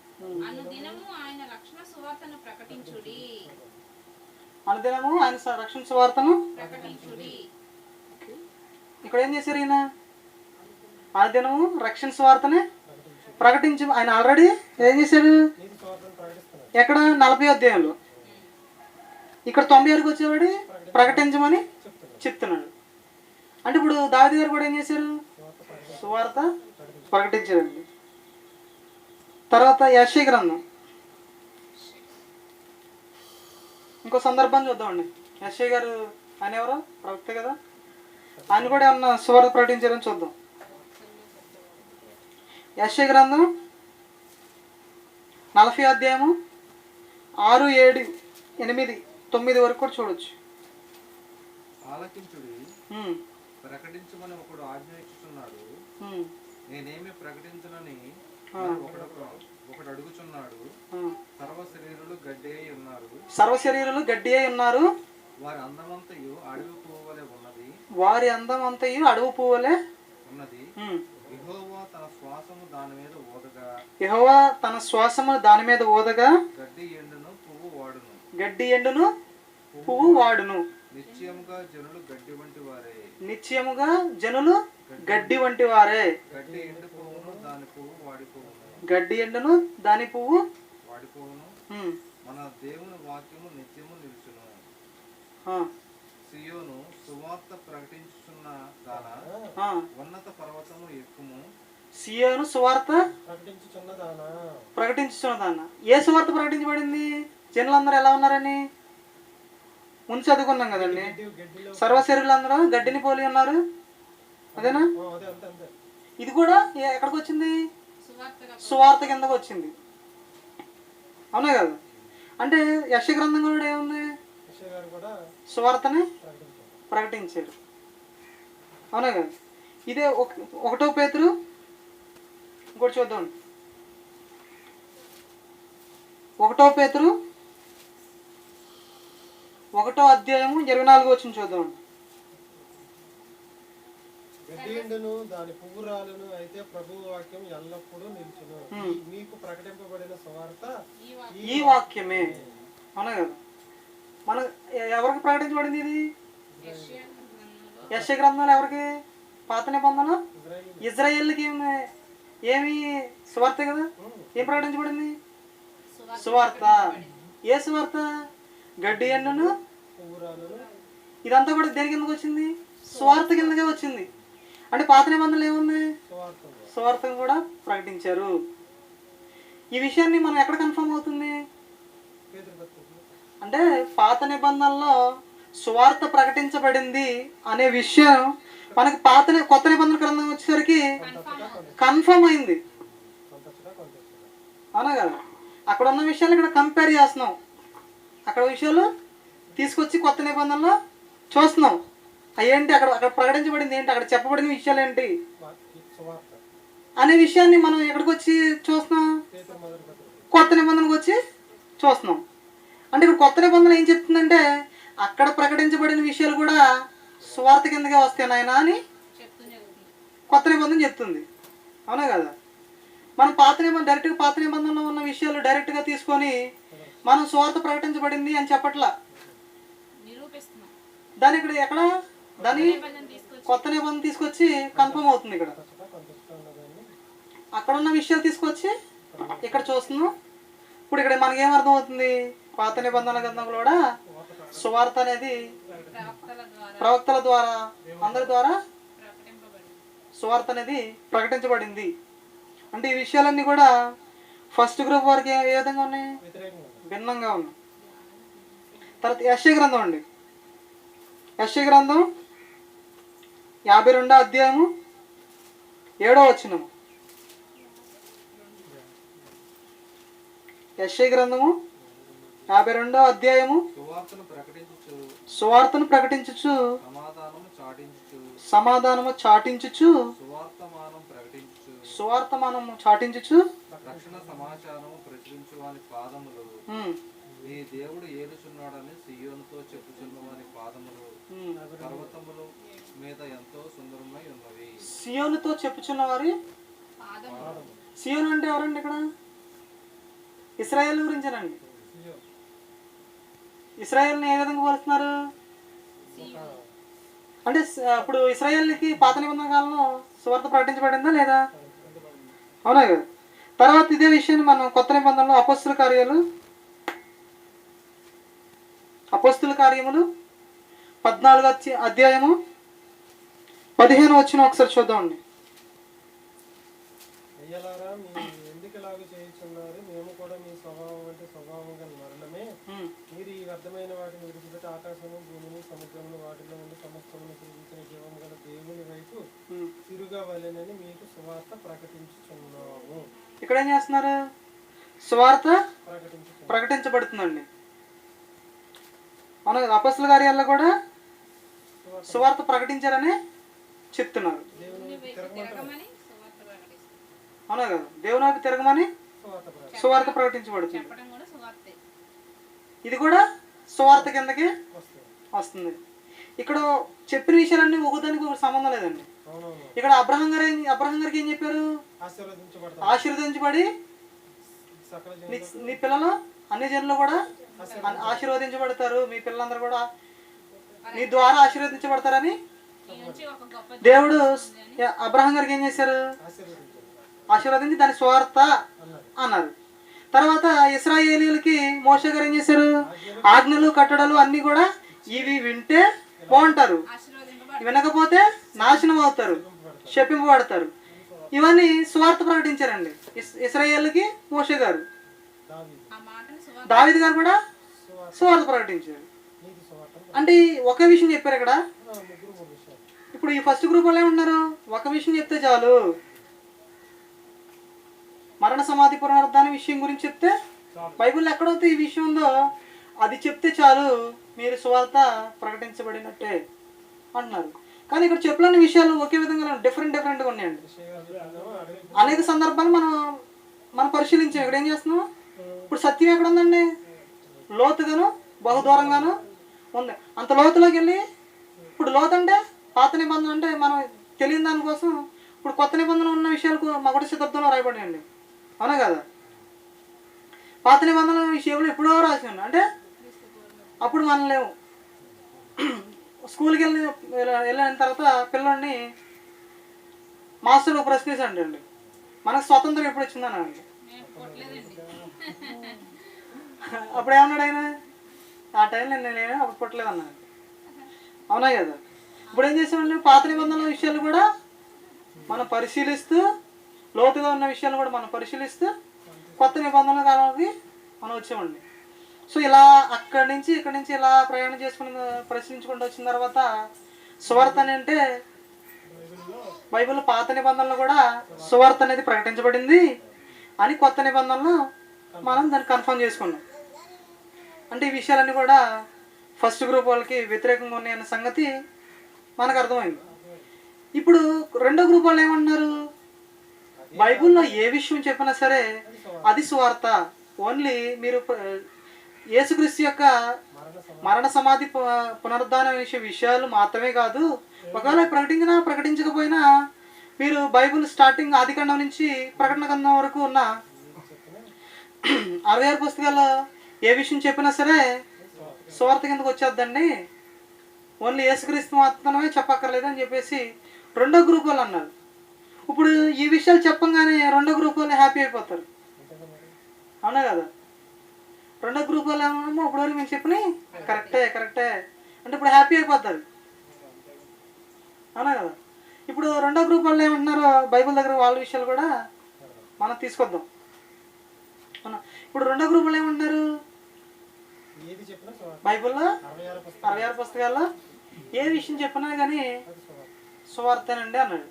అనుదినము ఆయన రక్షణ సువార్తను ప్రకటించుడి. అనుదినము ఆయన రక్షణ సువార్తను ప్రకటించుడి. ఇక్కడ ఏం చేశారు? ఈయన అనుదినము రక్షణ సువార్తని ప్రకటించు. ఆయన ఆల్రెడీ ఏం చేశాడు? ఎక్కడ 40వ అధ్యాయంలో. ఇక్కడ 96కి వచ్చేవాడు ప్రకటించమని చెప్తున్నాడు. అంటే ఇప్పుడు దావీదు గారు కూడా ఏం చేశారు? సువార్త ప్రకటించారండి. తర్వాత యెషయా గ్రంథం ఇంకో సందర్భం చూద్దామండి. యెషయా గారు ఆయన ఎవరో ప్రవక్త కదా, ఆయన కూడా ఏమన్నా సువార్త ప్రకటించారని చూద్దాం. యెషయా గ్రంథం 40వ అధ్యాయము 6, 7, 8, 9 వరకు కూడా చూడొచ్చు. ఆలకించుడి, ప్రకటించమని ఒకడు ఆజ్ఞ ఇచ్చుచున్నాడు, నేనేమి ప్రకటించనని ఒకడు అడుగుచున్నాడు. సర్వ శరీరులు గడ్డి అయి ఉన్నారు, వారి అందమంతయు అడవి పువ్వు వలె ఉన్నది. యెహోవా తన శ్వాసము దాని మీద ఊదగా గడ్డి ఎండును పువ్వు వాడును. నిశ్చయముగా జనులు గడ్డి వంటి వారే. గడ్డి ఎండును దాని పువ్వు వాడిపోవును. మన దేవుని వాక్యము నిత్యము నిలుచును. సియోను సువార్త ప్రకటించుచున్న దానా, ఉన్నత పర్వతము ఎక్కుము. సియోను సువార్త ప్రకటించుచున్నదానా. ఏ సువార్త ప్రకటించబడింది? జనులందరూ ఎలా ఉన్నారని ముందు చదువుకున్నాం కదండి. సర్వశరీరులందరూ గడ్డిని పోలి ఉన్నారు, అదేనా? ఇది కూడా ఎక్కడికి వచ్చింది? సువార్త కిందకు వచ్చింది, అవునా కదా? అంటే యెషయా గ్రంథం కూడా ఏముంది? సువార్తని ప్రకటించారు, అవునా కదా? ఇదే 1వ పేతురు ఇంకోటి చూద్దాం. 1వ పేతురు 1వ అధ్యాయము 24వ వచనం చూద్దాం. గడ్డియండును దాని పువ్వు రాలును, అయితే ప్రభువు వాక్యం ఎల్లప్పుడూ నిలుచును. మీకు ప్రకటింపబడిన సువార్త ఈ వాక్యమే, అవునా కదా? మన ఎవరికి ప్రకటించబడింది ఇది? యెషయా గ్రంథంలో ఎవరికి? పాత నిబంధన ఇజ్రాయేల్కి ఏమి సువార్త కదా. ఏం ప్రకటించబడింది? సువార్త. ఏ సువార్త? గడ్డి ఎండును ఇదంతా కూడా దేని కిందకి వచ్చింది? సువార్త కిందకే వచ్చింది. అంటే పాత నిబంధనలు ఏముంది? సువార్తను కూడా ప్రకటించారు. ఈ విషయాన్ని మనం ఎక్కడ కన్ఫర్మ్ అవుతుంది అంటే పాత నిబంధనలో సువార్త ప్రకటించబడింది అనే విషయం మనకి కొత్త నిబంధన గ్రంథం వచ్చేసరికి కన్ఫర్మ్ అయింది, అవునా కదా? అక్కడ ఉన్న విషయాలు ఇక్కడ కంపేర్ చేస్తున్నాం, అక్కడ విషయాలు తీసుకొచ్చి కొత్త నిబంధనలో చూస్తున్నాం. అయ్యేంటి, అక్కడ ప్రకటించబడింది ఏంటి, అక్కడ చెప్పబడిన విషయాలు ఏంటి అనే విషయాన్ని మనం ఎక్కడికి వచ్చి చూస్తున్నాం? కొత్త నిబంధనకు వచ్చి చూస్తున్నాం. అంటే ఇక్కడ కొత్త నిబంధన ఏం చెప్తుందంటే అక్కడ ప్రకటించబడిన విషయాలు కూడా సువార్త కిందకే వస్తాయి నాయన అని కొత్త నిబంధన చెప్తుంది, అవునా కదా? మనం డైరెక్ట్గా పాత నిబంధనలో ఉన్న విషయాలు డైరెక్ట్గా తీసుకొని మనం సువార్త ప్రకటించబడింది అని చెప్పట్లా. దాని ఇక్కడ ఎక్కడ దాని కొత్త నిబంధన తీసుకొచ్చి కన్ఫర్మ్ అవుతుంది. ఇక్కడ అక్కడ ఉన్న విషయాలు తీసుకొచ్చి ఇక్కడ చూస్తున్నాం. ఇప్పుడు ఇక్కడ మనకేం అర్థం అవుతుంది? పాత నిబంధనల గ్రంథంలో కూడా సువార్త అనేది ప్రవక్తల ద్వారా అందరి ద్వారా సువార్త అనేది ప్రకటించబడింది. అంటే ఈ విషయాలన్నీ కూడా ఫస్ట్ గ్రూప్ వారికి ఏ విధంగా ఉన్నాయి? భిన్నంగా ఉన్నాయి. తర్వాత యెషయా గ్రంథం అండి. యెషయా గ్రంథం 52వ అధ్యాయము 7వ వచనం. యెషయా గ్రంథము 52వ అధ్యాయము సువార్తను ప్రకటించుచు సమాధానము చాటించుచు సువార్తమానము చాటించుచు రక్షణ సమాచారము ప్రచురించు వాని పాదములు నీ దేవుడు ఏలుచున్నాడని సియోనుతో చెప్పుచున్న వాని పాదములు పర్వతముల మీద ఎంతో సుందరమై ఉన్నవి. సియోనుతో చెప్పుచున్న వారి సియోను అంటే ఎవరండి? ఇక్కడ ఇశ్రాయేల్ గురించేనండి. ఇశ్రాయేల్ని ఏ విధంగా పోలుస్తున్నారు అంటే ఇప్పుడు ఇశ్రాయేల్కి పాత నిబంధన కాలంలో సువార్త ప్రకటించబడిందా లేదా? అవునా కదా? తర్వాత ఇదే విషయాన్ని మనం కొత్త నిబంధనలో అపొస్తలుల కార్యాలు అపోస్తుల కార్యములు 14 అధ్యాయము 15 వచనం ఒకసారి చూద్దామండి. అయ్యలారా మీరు ఎందుకు ఇలాగ చేయుచున్నారు? మేము కూడా మీ స్వభావం అంటే స్వభావం గల మరణమే. మీరు ఈ వ్యర్థమైన వాటిని విడిచిపెట్టి ఆకాశము భూమిని సముద్రమును వాటిలో ఉండి సమస్తమును సృజించిన జీవం గల దేవుని వైపు తిరుగవలెనని మీకు సువార్త ప్రకటించుచున్నాము. ఇక్కడ ఏం చేస్తున్నారు? సువార్త ప్రకటించబడుతుందండి. అవును కదా, అపోస్తల కార్యాల్లో కూడా సువార్త ప్రకటించారని చెప్తున్నారు. అవునా కదా, దేవుని వైపు తిరగమని సువార్త ప్రకటించబడుతుంది. ఇది కూడా సువార్త కిందకి వస్తుంది. ఇక్కడ చెప్పిన విషయాలన్నీ ఒకదానికి ఒక సంబంధం లేదండి. ఇక్కడ అబ్రహం గారికి ఏం చెప్పారు? ఆశీర్వదించబడి నీ పిల్లలు అన్ని జనులు కూడా ఆశీర్వదించబడతారు, మీ పిల్లలందరూ కూడా నీ ద్వారా ఆశీర్వదించబడతారని దేవుడు అబ్రహం గారికి ఏం చేశారు? ఆశీర్వదించి దాని స్వార్థ అన్నారు. తర్వాత ఇశ్రాయేలీయులకి మోషే గారు ఏం చేశారు? ఆజ్ఞలు కట్టడలు అన్ని కూడా ఇవి వింటే బాగుంటారు, వినకపోతే నాశనం అవుతారు, శపింపబడతారు. ఇవన్నీ స్వార్థ ప్రకటించారండి ఇశ్రాయేలుకి మోషే గారు. దావీదు గారు కూడా స్వార్థ ప్రకటించారు. అంటే ఒకే విషయం చెప్పారు ఇక్కడ. ఇప్పుడు ఈ ఫస్ట్ గ్రూప్ వాళ్ళు ఏమన్నారు? ఒక విషయం చెప్తే చాలు, మరణ సమాధి పునరుద్ధాన విషయం గురించి చెప్తే, బైబిల్లో ఎక్కడైతే ఈ విషయం ఉందో అది చెప్తే చాలు, మీరు సువార్త ప్రకటించబడినట్టే అంటున్నారు. కానీ ఇక్కడ చెప్పలేని విషయాలు ఒకే విధంగా డిఫరెంట్గా ఉన్నాయండి. అనేక సందర్భాలు మనం పరిశీలించాం. ఇక్కడ ఏం చేస్తున్నాం? ఇప్పుడు సత్యం ఎక్కడ ఉందండి? లోతుగాను బహుదూరంగాను ఉంది. అంత లోతులోకి వెళ్ళి, ఇప్పుడు లోతు అంటే పాత నిబంధన అంటే మనం తెలియని దానికోసం ఇప్పుడు కొత్త నిబంధన ఉన్న విషయాలకు మొదటి శతాబ్దంలో రాయబడినండి. అవునా కదా? పాత నిబంధనల విషయంలో ఎప్పుడో రాసిండు. అంటే అప్పుడు మనం లేవు. స్కూల్కి వెళ్ళిన తర్వాత పిల్లల్ని మాస్టర్ ప్రశ్నించండి అండి, మనకు స్వాతంత్రం ఎప్పుడు వచ్చిందని అండి. అప్పుడు ఏమన్నాడు ఆయన? ఆ టైంలో నేను అప్పుడు పుట్టలేదు అన్నాడు. అవునా కదా? ఇప్పుడు ఏం చేసామండి? పాత నిబంధనల విషయాలు కూడా మనం పరిశీలిస్తూ, లోతుగా ఉన్న విషయాలు కూడా మనం పరిశీలిస్తూ కొత్త నిబంధనల కాలానికి మనం వచ్చామండి. సో ఇలా అక్కడి నుంచి ఇక్కడి నుంచి ఇలా ప్రయాణం చేసుకుని పరిశీలించుకుంటూ వచ్చిన తర్వాత సువార్త అని అంటే బైబిల్ పాత నిబంధనలు కూడా సువార్త అనేది ప్రకటించబడింది అని కొత్త నిబంధనలు మనం దాన్ని కన్ఫర్మ్ చేసుకున్నాం. అంటే ఈ విషయాలన్నీ కూడా ఫస్ట్ గ్రూప్ వాళ్ళకి వ్యతిరేకంగా ఉన్నాయన్న సంగతి మనకు అర్థమైంది. ఇప్పుడు రెండో గ్రూప్ వాళ్ళు ఏమంటున్నారు? బైబిల్లో ఏ విషయం చెప్పినా సరే అది సువార్త. ఓన్లీ మీరు యేసుక్రీస్తు యొక్క మరణ సమాధి పునరుద్ధాన విషయాలు మాత్రమే కాదు, ఒకవేళ ప్రకటించకపోయినా మీరు బైబిల్ స్టార్టింగ్ ఆదికాండం నుంచి ప్రకటన గ్రంథం వరకు ఉన్న 66 పుస్తకాల్లో ఏ విషయం చెప్పినా సరే సువార్త కిందకు వచ్చేద్దండి, ఓన్లీ యేసుక్రీస్తు మాత్రమే చెప్పక్కర్లేదు అని చెప్పేసి రెండో గ్రూప్ వాళ్ళు అన్నారు. ఇప్పుడు ఈ విషయాలు చెప్పంగానే రెండో గ్రూప్ వాళ్ళు హ్యాపీ అయిపోతారు. అవునా కదా? రెండో గ్రూప్ వాళ్ళు ఏమన్నా అప్పుడు వరకు మేము చెప్పినాయి కరెక్టే అంటే ఇప్పుడు హ్యాపీ అయిపోతారు. అవునా కదా? ఇప్పుడు రెండో గ్రూప్ వాళ్ళు ఏమంటున్నారో బైబిల్ దగ్గర వాళ్ళ విషయాలు కూడా మనం తీసుకొద్దాం. అవునా? ఇప్పుడు రెండో గ్రూప్ వాళ్ళు ఏమంటున్నారు? బైబిల్లో 66 పుస్తకాల్లో ఏ విషయం చెప్పినా కానీ సువార్తేనండి అన్నాడు.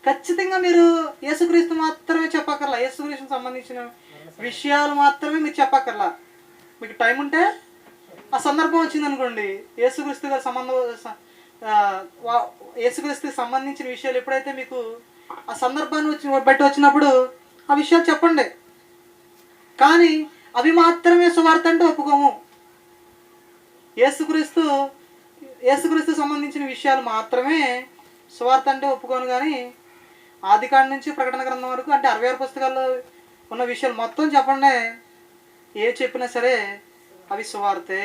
ఖచ్చితంగా మీరు యేసుక్రీస్తు మాత్రమే చెప్పక్కర్లా, యేసుక్రీస్తుకి సంబంధించిన విషయాలు మాత్రమే మీరు చెప్పక్కర్లా. మీకు టైం ఉంటే ఆ సందర్భం వచ్చింది అనుకోండి, యేసుక్రీస్తుకి సంబంధించిన విషయాలు ఎప్పుడైతే మీకు ఆ సందర్భాన్ని బట్టి వచ్చినప్పుడు ఆ విషయాలు చెప్పండి. కానీ అవి మాత్రమే సువార్త అంటే ఒప్పుకోము. యేసుక్రీస్తు సంబంధించిన విషయాలు మాత్రమే సువార్త అంటే ఒప్పుకోను. కానీ ఆదికాండం నుంచి ప్రకటన గ్రంథం వరకు అంటే 66 పుస్తకాల్లో ఉన్న విషయాలు మొత్తం చెప్పండి, ఏ చెప్పినా సరే అవి సువార్తే.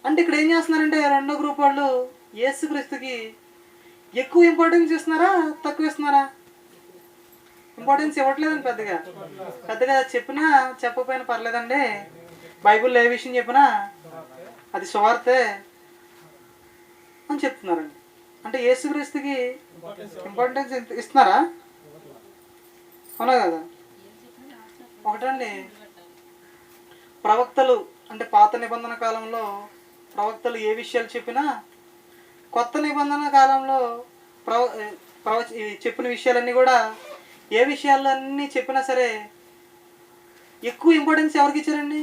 అంటే ఇక్కడ ఏం చేస్తున్నారంటే రెండో గ్రూప్ వాళ్ళు యేసుక్రీస్తుకి ఎక్కువ ఇంపార్టెన్స్ ఇస్తున్నారా తక్కువ ఇస్తున్నారా? ఇంపార్టెన్స్ ఇవ్వట్లేదండి. పెద్దగా చెప్పినా చెప్పకపోయినా పర్లేదండి, బైబిల్లో ఏ విషయం చెప్పినా అది సువార్తే అని చెప్తున్నారండి. అంటే యేసుక్రీస్తుకి ఇంపార్టెన్స్ ఇస్తున్నారా? అవునా కదా? ఒకటండి, ప్రవక్తలు అంటే పాత నిబంధన కాలంలో ప్రవక్తలు ఏ విషయాలు చెప్పినా కొత్త నిబంధన కాలంలో చెప్పిన విషయాలన్నీ కూడా ఏ విషయాలన్నీ చెప్పినా సరే ఎక్కువ ఇంపార్టెన్స్ ఎవరికి ఇచ్చారండి?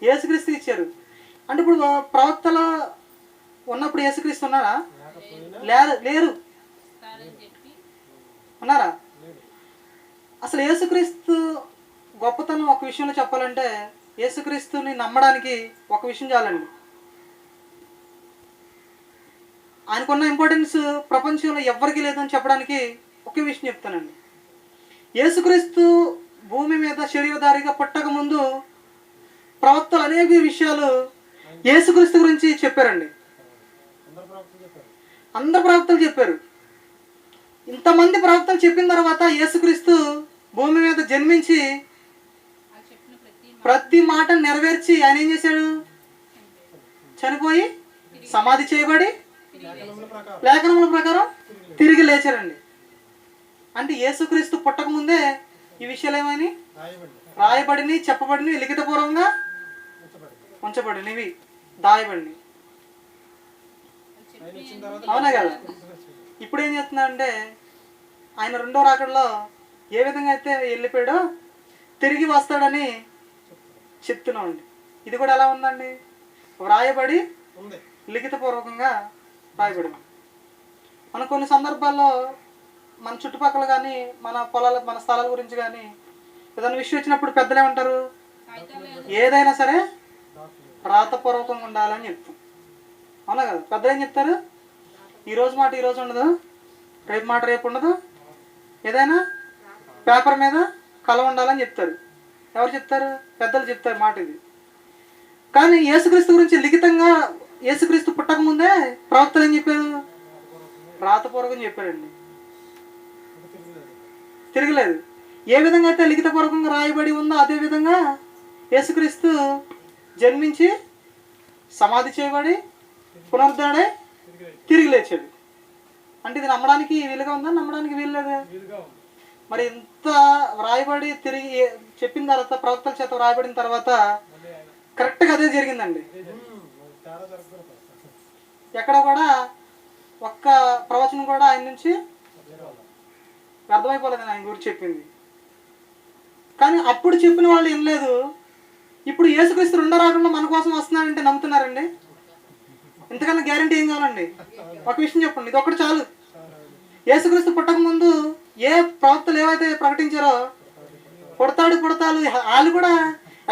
యేసుక్రీస్తుకి ఇచ్చారు. అంటే ఇప్పుడు ప్రవక్తలు ఉన్నప్పుడు యేసుక్రీస్తు ఉన్నారా? లేరు. ఉన్నారా? అసలు యేసుక్రీస్తు గొప్పతనం ఒక విషయంలో చెప్పాలంటే యేసుక్రీస్తుని నమ్మడానికి ఒక విషయం చాలండి. ఆయనకున్న ఇంపార్టెన్స్ ప్రపంచంలో ఎవరికి లేదని చెప్పడానికి ఒకే విషయం చెప్తానండి. యేసుక్రీస్తు భూమి మీద శరీరధారిగా పుట్టక ముందు ప్రవక్తలు అనేక విషయాలు యేసుక్రీస్తు గురించి చెప్పారండి. అందరు ప్రవక్తలు చెప్పారు. ఇంతమంది ప్రవక్తలు చెప్పిన తర్వాత యేసుక్రీస్తు భూమి మీద జన్మించి ప్రతి మాట నెరవేర్చి ఆయన ఏం చేశాడు? చనిపోయి సమాధి చేయబడి లేఖనముల ప్రకారం తిరిగి లేచారండి. అంటే యేసుక్రీస్తు పుట్టక ముందే ఈ విషయాలు ఏమని రాయబడిని, చెప్పబడిని, లిఖితపూర్వకంగా ఉంచబడినవి, దాయబడినవి. అవునా కదా? ఇప్పుడు ఏం చేస్తున్నాడంటే ఆయన రెండో రాకడలో ఏ విధంగా అయితే వెళ్ళిపోయాడో తిరిగి వస్తాడని చెప్తున్నామండి. ఇది కూడా ఎలా ఉందండి? వ్రాయబడి లిఖితపూర్వకంగా రాయబడి. మన కొన్ని సందర్భాల్లో మన చుట్టుపక్కల కానీ మన పొలాల మన స్థలాల గురించి కానీ ఏదైనా విషయం వచ్చినప్పుడు పెద్దలు ఏమంటారు? ఏదైనా సరే రాతపూర్వకంగా ఉండాలని చెప్తాం. అవునా కదా? పెద్దలు ఏం చెప్తారు? ఈరోజు మాట ఈరోజు ఉండదు, రేపు మాట రేపు ఉండదు, ఏదైనా పేపర్ మీద కళ ఉండాలని చెప్తారు. ఎవరు చెప్తారు? పెద్దలు చెప్తారు మాట ఇది. కానీ యేసుక్రీస్తు గురించి లిఖితంగా యేసుక్రీస్తు పుట్టక ముందే ప్రవక్తలు ఏం చెప్పారు? రాతపూర్వకం చెప్పారండి. తిరగలేదు. ఏ విధంగా అయితే లిఖితపూర్వకంగా రాయబడి ఉందో అదే విధంగా యేసుక్రీస్తు జన్మించి సమాధి చేయబడి పునరుద్ధరణై తిరిగి లేచాడు. అంటే ఇది నమ్మడానికి వీలుగా ఉందా? నమ్మడానికి వీలు లేదా? మరి ఇంత వ్రాయబడి తిరిగి చెప్పిన తర్వాత ప్రవక్తల చేత వ్రాయబడిన తర్వాత కరెక్ట్గా అదే జరిగిందండి. ఎక్కడ కూడా ఒక్క ప్రవచనం కూడా ఆయన నుంచి అర్థమైపోలేదని ఆయన గురించి చెప్పింది. కానీ అప్పుడు చెప్పిన వాళ్ళు ఏం లేదు. ఇప్పుడు యేసుక్రీస్తు రెండో రాకడలో మన కోసం వస్తున్నాడంటే నమ్ముతున్నారండి? ఇంతకన్నా గ్యారంటీ ఏం కావాలండి? ఒక విషయం చెప్పండి, ఇది ఒక్కటి చాలు. యేసుక్రీస్తు పుట్టక ముందు ఏ ప్రవక్తలు ఏవైతే ప్రకటించారో పుడతాడు పుడతాలు వాళ్ళు కూడా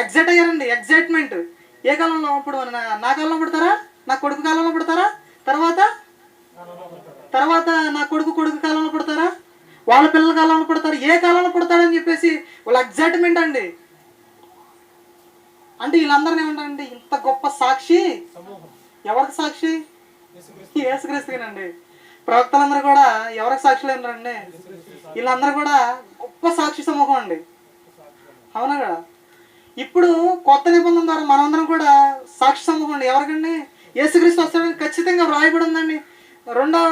ఎగ్జైట్ అయ్యారండి. ఎగ్జైట్మెంట్. ఏ కాలంలో? ఇప్పుడు నా కాలంలో పుడతారా? నా కొడుకు కాలంలో పుడతారా? తర్వాత నా కొడుకు కాలంలో పుడతారా? వాళ్ళ పిల్లల కాలంలో పుడతారు? ఏ కాలంలో పుడతాడని చెప్పేసి వాళ్ళ ఎగ్జైట్మెంట్ అండి. అంటే వీళ్ళందరినీ ఏమంటారండి? ఇంత గొప్ప సాక్షి ఎవరికి సాక్షి? యేసుక్రీస్తుకేనండి. ప్రవక్తలందరూ కూడా ఎవరికి సాక్షులు ఏమన్నారండి? వీళ్ళందరూ కూడా గొప్ప సాక్షి సమూహం అండి. అవునా కదా? ఇప్పుడు కొత్త నిబంధన ద్వారా మనందరం కూడా సాక్షి సమూహం అండి. ఎవరికండి? యేసుక్రీస్తు వస్తాడని ఖచ్చితంగా వ్రాయబడి ఉందండి. రెండో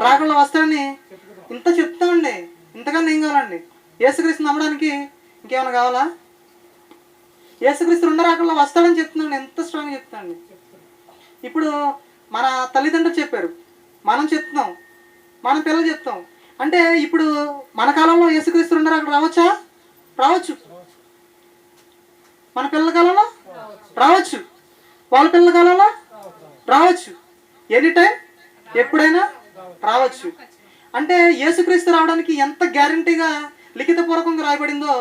రాకడలో వస్తాడని ఇంత చెప్తామండి. ఇంతకన్నా ఏం కావాలండి? యేసుక్రీస్తు నమ్మడానికి ఇంకేమైనా కావాలా? యేసుక్రీస్తు రెండో రాకడలో వస్తాడని చెప్తున్నాండి. ఎంత స్ట్రాంగ్ చెప్తాండి. ఇప్పుడు మన తల్లిదండ్రులు చెప్పారు, మనం చెప్తున్నాం, మన పిల్లలు చెప్తాం. అంటే ఇప్పుడు మన కాలంలో యేసుక్రీస్తు రెండో రాకడ రావచ్చా? రావచ్చు. మన పిల్లల కాలంలో రావచ్చు, వాళ్ళ పిల్లల కాలంలో రావచ్చు. ఎనీ టైం ఎప్పుడైనా రావచ్చు. అంటే యేసుక్రీస్తు రావడానికి ఎంత గ్యారంటీగా లిఖితపూర్వకంగా రాయబడిందో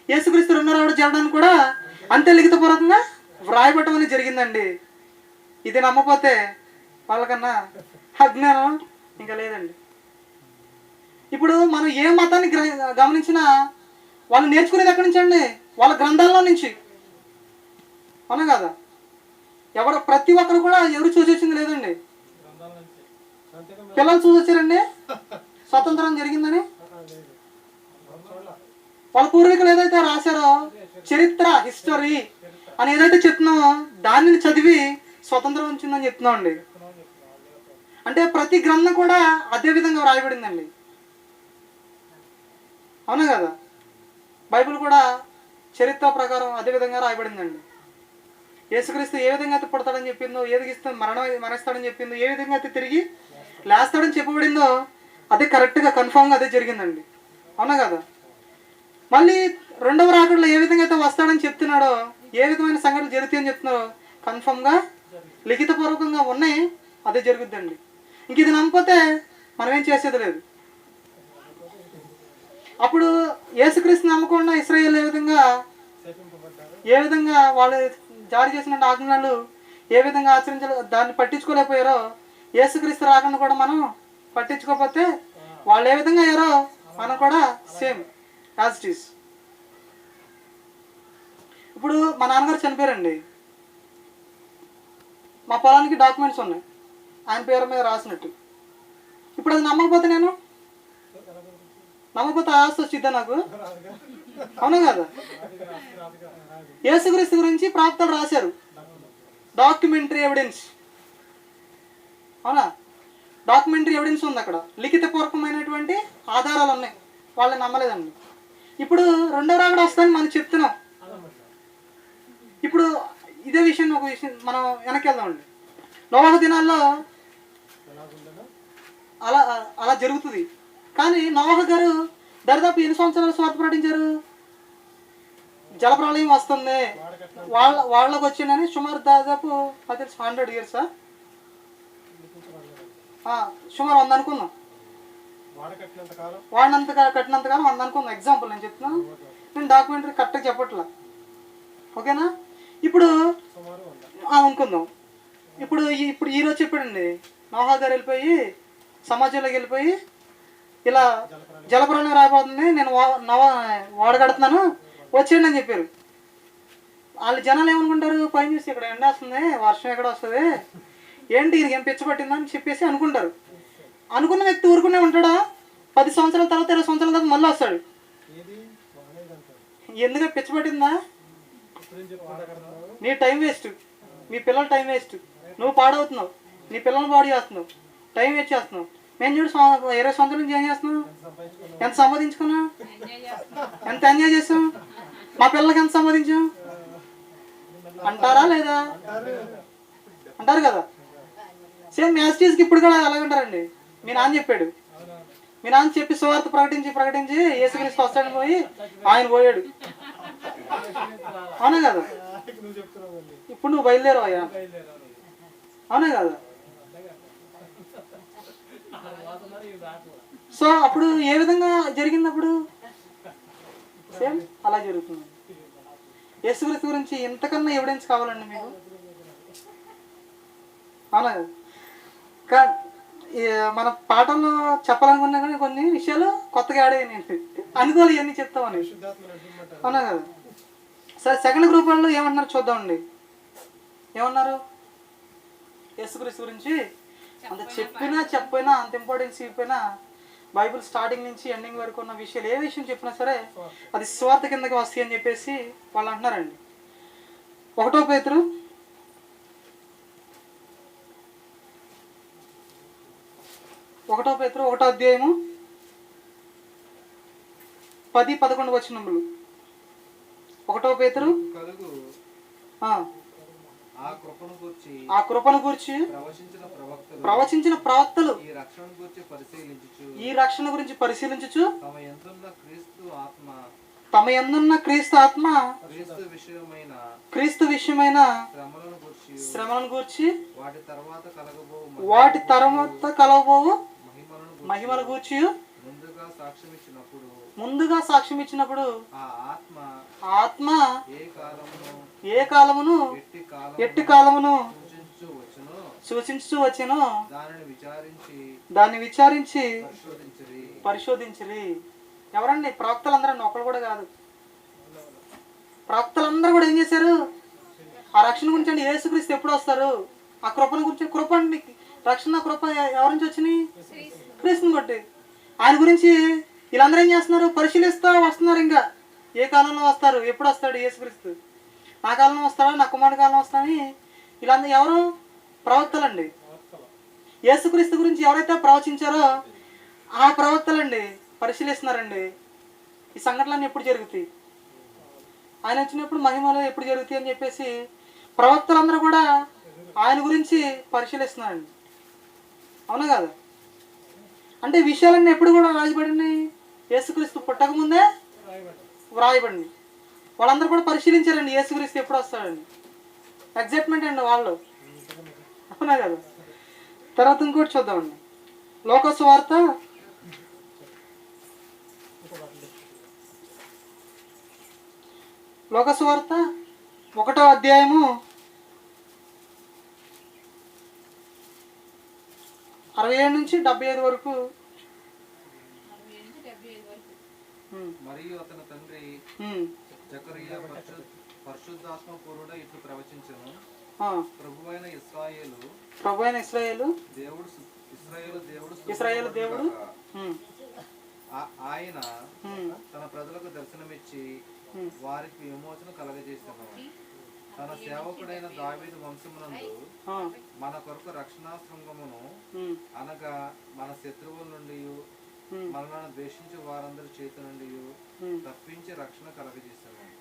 యేసుక్రీస్తు రెండో రావడం జరగడానికి కూడా అంతే లిఖితపూర్వకంగా వ్రాయబడటం అనేది జరిగిందండి. ఇది నమ్మపోతే వాళ్ళకన్నా అజ్ఞానం ఇంకా లేదండి. ఇప్పుడు మనం ఏ మతాన్ని గమనించినా వాళ్ళు నేర్చుకునేది ఎక్కడి నుంచి అండి? వాళ్ళ గ్రంథాల్లో నుంచి. అవునా కదా? ప్రతి ఒక్కరు కూడా ఎవరు చూసి వచ్చింది లేదండి. పిల్లలు చూసి వచ్చారండి స్వతంత్రం జరిగిందని. వాళ్ళ పూర్వీకులు ఏదైతే రాశారో చరిత్ర, హిస్టరీ, అని ఏదైతే చెప్తున్నామో దానిని చదివి స్వతంత్రం వచ్చిందని చెప్తున్నాం అండి. అంటే ప్రతి గ్రంథం కూడా అదే విధంగా రాయబడిందండి. అవునా కదా? బైబిల్ కూడా చరిత్ర ప్రకారం అదే విధంగా రాయబడిందండి. యేసుక్రీస్తు ఏ విధంగా అయితే పుడతాడని చెప్పిందో, ఏదిగిస్తే మరణిస్తాడని చెప్పిందో, ఏ విధంగా అయితే తిరిగి లేస్తాడని చెప్పబడిందో అదే కరెక్ట్గా కన్ఫామ్గా అదే జరిగిందండి. అవునా కదా? మళ్ళీ రెండవ రాకడలో ఏ విధంగా అయితే వస్తాడని చెప్తున్నాడో, ఏ విధమైన సంఘటనలు జరుగుతాయని చెప్తున్నారో కన్ఫామ్గా లిఖితపూర్వకంగా ఉన్నాయి, అదే జరుగుద్దండి. ఇంక ఇది నమ్మకపోతే మనం ఏం చేసేది లేదు. అప్పుడు యేసుక్రీస్తు నమ్మకుండా ఇశ్రాయేలు ఏ విధంగా వాళ్ళు జారీ చేసిన ఆజ్ఞలు ఏ విధంగా ఆచరించాలో దాన్ని పట్టించుకోలేకపోయారో, యేసుక్రీస్తు రాకుండా కూడా మనం పట్టించుకోకపోతే వాళ్ళు ఏ విధంగా అయ్యారో మనం కూడా సేమ్ యాజ్ ఇట్ ఈస్. ఇప్పుడు మా నాన్నగారు చనిపోయారండి. మా పొలానికి డాక్యుమెంట్స్ ఉన్నాయి ఆయన పేరు మీద రాసినట్టు. ఇప్పుడు అది నమ్మకపోతే ఆస్తి వచ్చిద్దా నాకు? అవునా కదా? యేసుక్రీస్తు గురించి ప్రవక్తలు రాశారు, డాక్యుమెంటరీ ఎవిడెన్స్. అవునా? డాక్యుమెంటరీ ఎవిడెన్స్ ఉంది అక్కడ, లిఖితపూర్వకమైనటువంటి ఆధారాలు ఉన్నాయి. వాళ్ళని నమ్మలేదండి. ఇప్పుడు రెండవ రాకడ వస్తుందని మనం చెప్తున్నాం. ఇప్పుడు ఇదే విషయం ఒక విషయం మనం వెనక్కి వెళ్దామండి. నోవహు దినాల్లో అలా జరుగుతుంది. కానీ నోవహు గారు దరిదాపు ఎన్ని సంవత్సరాలు స్వార్థ ప్రకటించారు? జలప్రళయం వస్తుంది వాళ్ళకి వచ్చిందని సుమారు దాదాపు 100 years, సుమారు 100 అనుకుందాం. వాడినంత కట్టినంతకాలం 100 అనుకుందాం. ఎగ్జాంపుల్ నేను చెప్తున్నాను, నేను డాక్యుమెంటరీ కరెక్ట్గా చెప్పట్లా. ఓకేనా? ఇప్పుడు అనుకుందాం. ఇప్పుడు ఈరోజు చెప్పాడండి, నోవహు గారు వెళ్ళిపోయి సమాజంలోకి వెళ్ళిపోయి ఇలా జలప్రళయం రాబోతుంది, నేను వాడగడుతున్నాను, వచ్చేయండి అని చెప్పారు. వాళ్ళు జనాలు ఏమనుకుంటారు? పైన చూసి ఇక్కడ ఎండ వస్తుంది, వర్షం ఎక్కడ వస్తుంది, ఏంటి ఈయనకి ఏం పిచ్చి పట్టిందని చెప్పేసి అనుకుంటారు. అనుకున్న వ్యక్తి ఊరుకునే ఉంటాడా? 10 సంవత్సరాల తర్వాత 20 సంవత్సరాల తర్వాత మళ్ళీ వస్తాడు. ఎందుకంటే పిచ్చి పట్టిందా? నీ టైం వేస్ట్, మీ పిల్లల టైం వేస్ట్, నువ్వు పాడవుతున్నావు, నీ పిల్లల్ని పాడు చేస్తున్నావు, టైం వేస్ట్ చేస్తున్నావు. మేము చూడు 20 సంవత్సరాల నుంచి ఏం చేస్తున్నావు? ఎంత సంపాదించుకున్నావు? ఎంత ఎంజాయ్ చేసాం? మా పిల్లలకి ఎంత సంపాదించాం అంటారా లేదా? అంటారు కదా. సేమ్ యాస్టీస్కి ఇప్పుడు కూడా అలాగంటారండి. మీ నాన్న చెప్పాడు, మీ నాన్న చెప్పి సువార్త ప్రకటించి యేసుక్రీస్తు వస్తాడని పోయి ఆయన పోయాడు. అవునా కదా? ఇప్పుడు నువ్వు బయలుదేరవయ్యా. అవునా కదా? సో అప్పుడు ఏ విధంగా జరిగింది? అప్పుడు సేమ్ అలా జరుగుతుంది. యేసుక్రీస్తు గురించి ఎంతకన్నా ఎవిడెన్స్ కావాలండి మీకు? అవునా కదా? మన పాఠంలో చెప్పాలనుకున్నా కానీ కొన్ని విషయాలు కొత్తగా యాడ్ అయినాయి, అనుకోవాలి ఇవన్నీ చెప్తామని. అవునా కదా? సరే, సెకండ్ గ్రూప్ వాళ్ళు ఏమన్నారు చూద్దామండి. ఏమన్నారు? యేసుక్రీస్తు గురించి అంత చెప్పినా అంత ఇంపార్టెన్స్ ఇవ్వకపోయినా బైబిల్ స్టార్టింగ్ నుంచి ఎండింగ్ వరకు ఉన్న విషయాలు ఏ విషయం చెప్పినా సరే అది స్వార్థ కిందకి వస్తాయి అని చెప్పేసి వాళ్ళు అంటున్నారండి. 1 పేతురు 1 అధ్యాయము 10-11 వచనములు. 1 పేతురు ఆ కృపను గూర్చి ప్రవచించిన ప్రవక్తలు ఈ రక్షణ గురించి పరిశీలించుచు తమ యందున్న క్రీస్తు ఆత్మ క్రీస్తు విషయమైన శ్రమలను గూర్చి వాటి తర్వాత కలగబోవు మహిమల గూర్చి ముందుగా సాక్ష్యం ఇచ్చినప్పుడు ఆత్మ ఏ కాలమును ఎట్టి కాలమును సూచించు వచ్చెను దాన్ని విచారించి పరిశోధించిరి. ఎవరండి? ప్రవక్తలందరండి, ఒక్కరు కూడా కాదు. ప్రవక్తలందరూ కూడా ఏం చేశారు? ఆ రక్షణ గురించి అండి, యేసుక్రీస్తు ఎప్పుడు వస్తారు, ఆ కృపను గురించి, కృప అండి, రక్షణ కృప ఎవరి నుంచి వచ్చినాయి? క్రీస్తుని బట్టి. ఆయన గురించి వీళ్ళందరూ ఏం చేస్తున్నారు? పరిశీలిస్తూ వస్తున్నారు. ఇంకా ఏ కాలంలో వస్తారు, ఎప్పుడు వస్తాడు యేసుక్రీస్తు నా కాలంలో వస్తాడా, నా కుమారుడి కాలంలో వస్తాడని వీళ్ళందరూ ఎవరు? ప్రవక్తలండి. యేసుక్రీస్తు గురించి ఎవరైతే ప్రవచించారో ఆ ప్రవక్తలండి పరిశీలిస్తున్నారండి ఈ సంఘటనలన్నీ ఎప్పుడు జరుగుతాయి, ఆయన వచ్చినప్పుడు మహిమలు ఎప్పుడు జరుగుతాయి అని చెప్పేసి ప్రవక్తలందరూ కూడా ఆయన గురించి పరిశీలిస్తున్నారండి. అవునా కాదు? అంటే ఈ విషయాలన్నీ ఎప్పుడు కూడా రాయబడినాయి? యేసుక్రీస్తు పుట్టకముందే వ్రాయబడింది. వాళ్ళందరూ కూడా పరిశీలించారండి యేసుక్రీస్తు ఎప్పుడు వస్తాడండి. ఎగ్జైట్మెంట్ అండి వాళ్ళు. అవునా కదా? తర్వాత ఇంకోటి చూద్దామండి. లోక సువార్త 1వ అధ్యాయము 67 నుంచి 75 వరకు. మరియు అతని తండ్రి జకరియా పరిశుద్ధాత్మ పూర్వుడ ఇట్లు ప్రవచించెను. ప్రభువైన ఇశ్రాయేలు దేవుడు ఆయన తన ప్రజలకు దర్శనమిచ్చి వారికి విమోచన కలగజేస్తున్నాడు. తన సేవకుడైన దావీదు వంశమునందు మన కొరకు రక్షణా శృంగమును అనగా మన శత్రువుల నుండి మనలను ద్వేషించే వారందరి చేతి నుండి తప్పించి రక్షణ కలగజేస్తున్నాడు.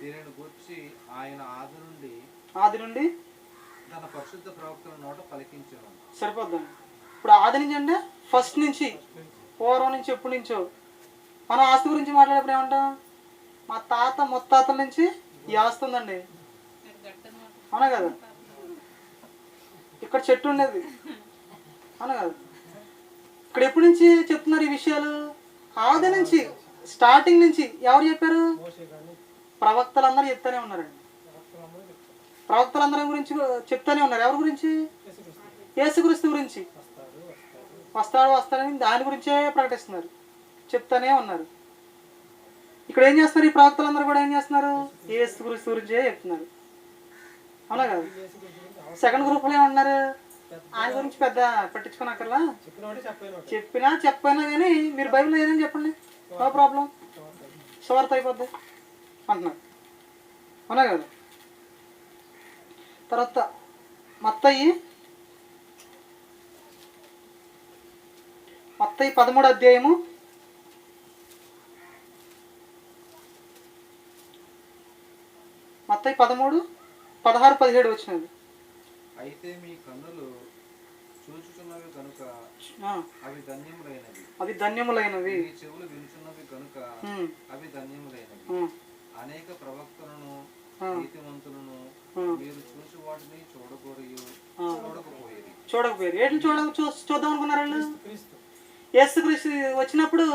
దీనిని గూర్చి ఆయన ఆది నుండి తన పరిశుద్ధ ప్రవక్తల నోట పలికించాను. సరిపోద్దండి. ఇప్పుడు ఆది నుంచి అంటే ఫస్ట్ నుంచి, పూర్వం నుంచి, ఎప్పటి నుంచో మనం ఆస్తి గురించి మాట్లాడేప్పుడు ఏమంటాం? మా తాత ముత్తాతల నుంచి ఈ ఆస్తి ఉందండి. అవునా కదా? ఇక్కడ చెట్టు ఉండేది. అవునా కదా? ఇక్కడ ఎప్పటి నుంచి చెప్తున్నారు ఈ విషయాలు? ఆది నుంచి, స్టార్టింగ్ నుంచి. ఎవరు చెప్పారు? ప్రవక్తలందరూ చెప్తానే ఉన్నారండి. ప్రవక్తలందరి గురించి చెప్తానే ఉన్నారు. ఎవరి గురించి? యేసుక్రీస్తు గురించి. వస్తాడని దాని గురించే ప్రకటిస్తున్నారు, చెప్తానే ఉన్నారు. ఇక్కడ ఏం చేస్తున్నారు? ఈ ప్రవక్తలందరూ కూడా ఏం చేస్తున్నారు? యేసుక్రీస్తు గురించే చెప్తున్నారు. అవునా కదా? సెకండ్ గ్రూప్లో ఏమన్నారు? ఆయన గురించి పెద్ద పట్టించుకోనక్కర్లా, చెప్పైనా కానీ మీరు బైబిల్లో ఏదని చెప్పండి, నో ప్రాబ్లం, సువార్త అయిపోద్ది అంటున్నారు. అవునా కదా? తర్వాత మత్తయి 13వ అధ్యాయము 16-17 వచ్చినది. అయితే మీ కన్నులు చూచుచున్నవి కనుక అవి ధన్యములైనవి. మీ చెవులు వినుచున్నవి కనుక అవి ధన్యములైనవి. అనేక ప్రవక్తలను నీతిమంతులను మీరు చూసి వాటిని చూడకపోయేది. ఏంటి చూద్దాం అనుకున్నారు వాళ్ళు? యేసుక్రీస్తు వచ్చినప్పుడు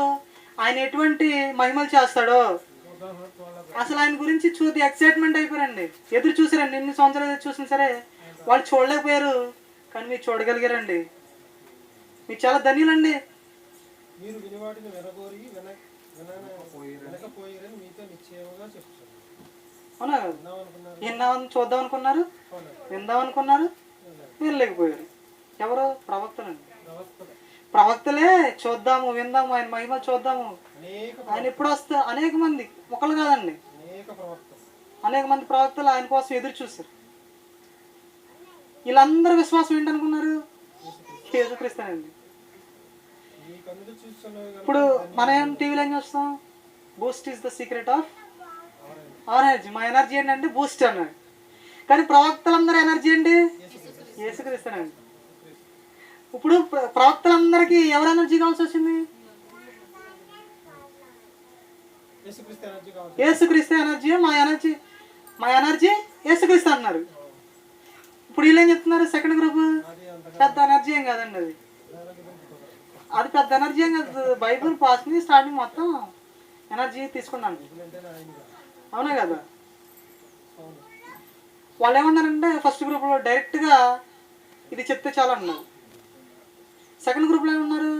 ఆయన ఎటువంటి మహిమలు చేస్తాడో అసలు ఆయన గురించి చూసి ఎక్సైట్మెంట్ అయిపోయారండి. ఎదురు చూసారండి. ఎన్ని సంవత్సరాలు ఎదురు చూసినా సరే వాళ్ళు చూడలేకపోయారు, కానీ మీరు చూడగలిగారండి. మీరు చాలా ధన్యులండి. అవునా? చూద్దాం అనుకున్నారు, విందాం అనుకున్నారు, వినలేకపోయారు. ఎవరు? ప్రవక్తలండి. ప్రవక్తలే చూద్దాము, విందాము, ఆయన మహిమ చూద్దాము. ఆయన ఎప్పుడు వస్తే అనేక మంది, ఒకళ్ళు కాదండి, అనేక మంది ప్రవక్తలు ఆయన కోసం ఎదురు చూశారు. వీళ్ళందరూ విశ్వాసం ఏంటనుకున్నారు? యేసుక్రీస్తునండి. ఇప్పుడు మనం టీవీలో ఏం చూస్తాం? Boost is the secret of our energy. మా ఎనర్జీ ఏంటంటే బూస్ట్ అన్నాడు. కానీ ప్రవక్తలందరూ ఎనర్జీ ఏంటి? యేసుక్రీస్తునండి. ఇప్పుడు ప్రవక్తలందరికీ ఎవరు ఎనర్జీ కావాల్సి వచ్చింది? యేసుక్రీస్తు ఎనర్జీ. మా ఎనర్జీ యేసుక్రీస్తు అన్నారు. ఇప్పుడు వీళ్ళు ఏం చెప్తున్నారు? సెకండ్ గ్రూప్ పెద్ద ఎనర్జీ ఏం కాదండి, అది పెద్ద ఎనర్జీ ఏం కాదు. బైబుల్ పాస్ని స్టార్టింగ్ మొత్తం ఎనర్జీ తీసుకున్నాను. అవునా కదా? వాళ్ళు ఏమన్నారంటే ఫస్ట్ గ్రూప్లో డైరెక్ట్గా ఇది చెప్తే చాలా అన్నారు. సెకండ్ గ్రూప్లో ఏమన్నారు?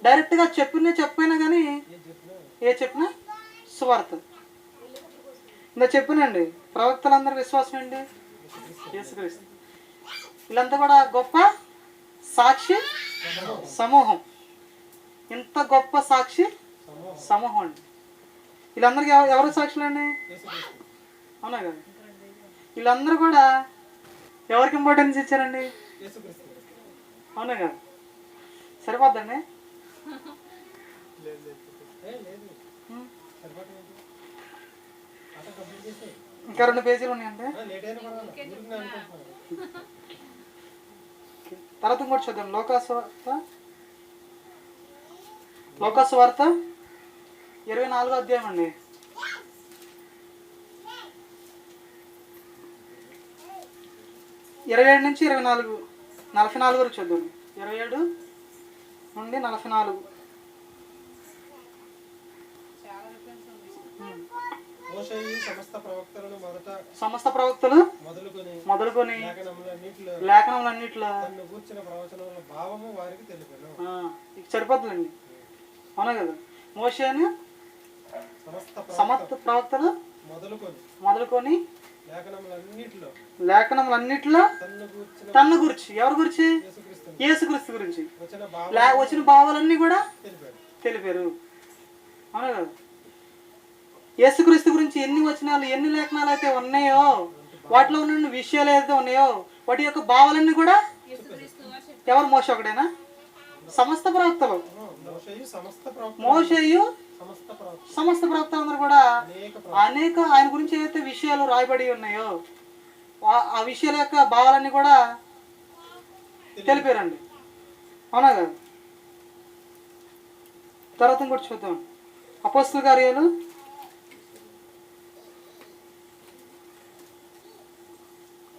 డైరెక్ట్గా చెప్పైనా కానీ ఏ చెప్పినా సువార్త. ఇంకా చెప్పానండి, ప్రవక్తలందరూ విశ్వాసం ఏంటి? యేసుక్రీస్తు. వీళ్ళంతా కూడా గొప్ప సాక్షి సమూహం. ఇంత గొప్ప సాక్షి సమూహం అండి. వీళ్ళందరికీ ఎవరు సాక్షులు అండి? అవునా కదా? వీళ్ళందరూ కూడా ఎవరికి ఇంపార్టెన్స్ ఇచ్చారండి? యేసుక్రీస్తు. అవునా కదా? సరిపోద్దండి. లేదు సరిపోతుంది. అట్లా కంప్లీట్ చేసేయి. ఇంకా 2 పేజీలు ఉన్నాయండి. లేట్ అయినా పర్వాలేదు. ఊరికి నేను అనుకుంటున్నాను. తర్వాత ఇంకోటి చూద్దాం. లోకాసు వార్త 24వ అధ్యాయం అండి. 27 నుంచి 24, 44 వరకు చూద్దాం. 27 నుండి 44. మోషేయు సమస్త ప్రవక్తలు మొదలుకొని లేఖనములన్నిటిలో తనను గూర్చిన ప్రవచనముల భావము వారికి తెలిపాను. సరిపోతుందండి. అవునా కదా? మోషేను సమస్త ప్రవక్తలు మొదలుకొని లేఖనములన్నిటిలో తన గురించి, ఎవరి గురించి? యేసుక్రీస్తు గురించి వచ్చిన భావాలన్నీ కూడా తెలిపారు. అవునా కదా? యేసుక్రీస్తు గురించి ఎన్ని వచనాలు, ఎన్ని లేఖనాలు అయితే ఉన్నాయో, వాటిలో ఉన్న విషయాలు ఏదైతే ఉన్నాయో, వాటి యొక్క భావాలన్నీ కూడా ఎవరు? మోషే ఒకడేనా? సమస్త ప్రవక్తలు. మోషేయు సమస్త ప్రవక్తలందరూ కూడా అనేక ఆయన గురించి ఏదైతే విషయాలు రాయబడి ఉన్నాయో ఆ విషయాల యొక్క భావాలన్నీ కూడా తెలిపారండి. అవునా కదా? తర్వాత ఇంకోటి చూద్దాం. అపోస్తలుల కార్యాలు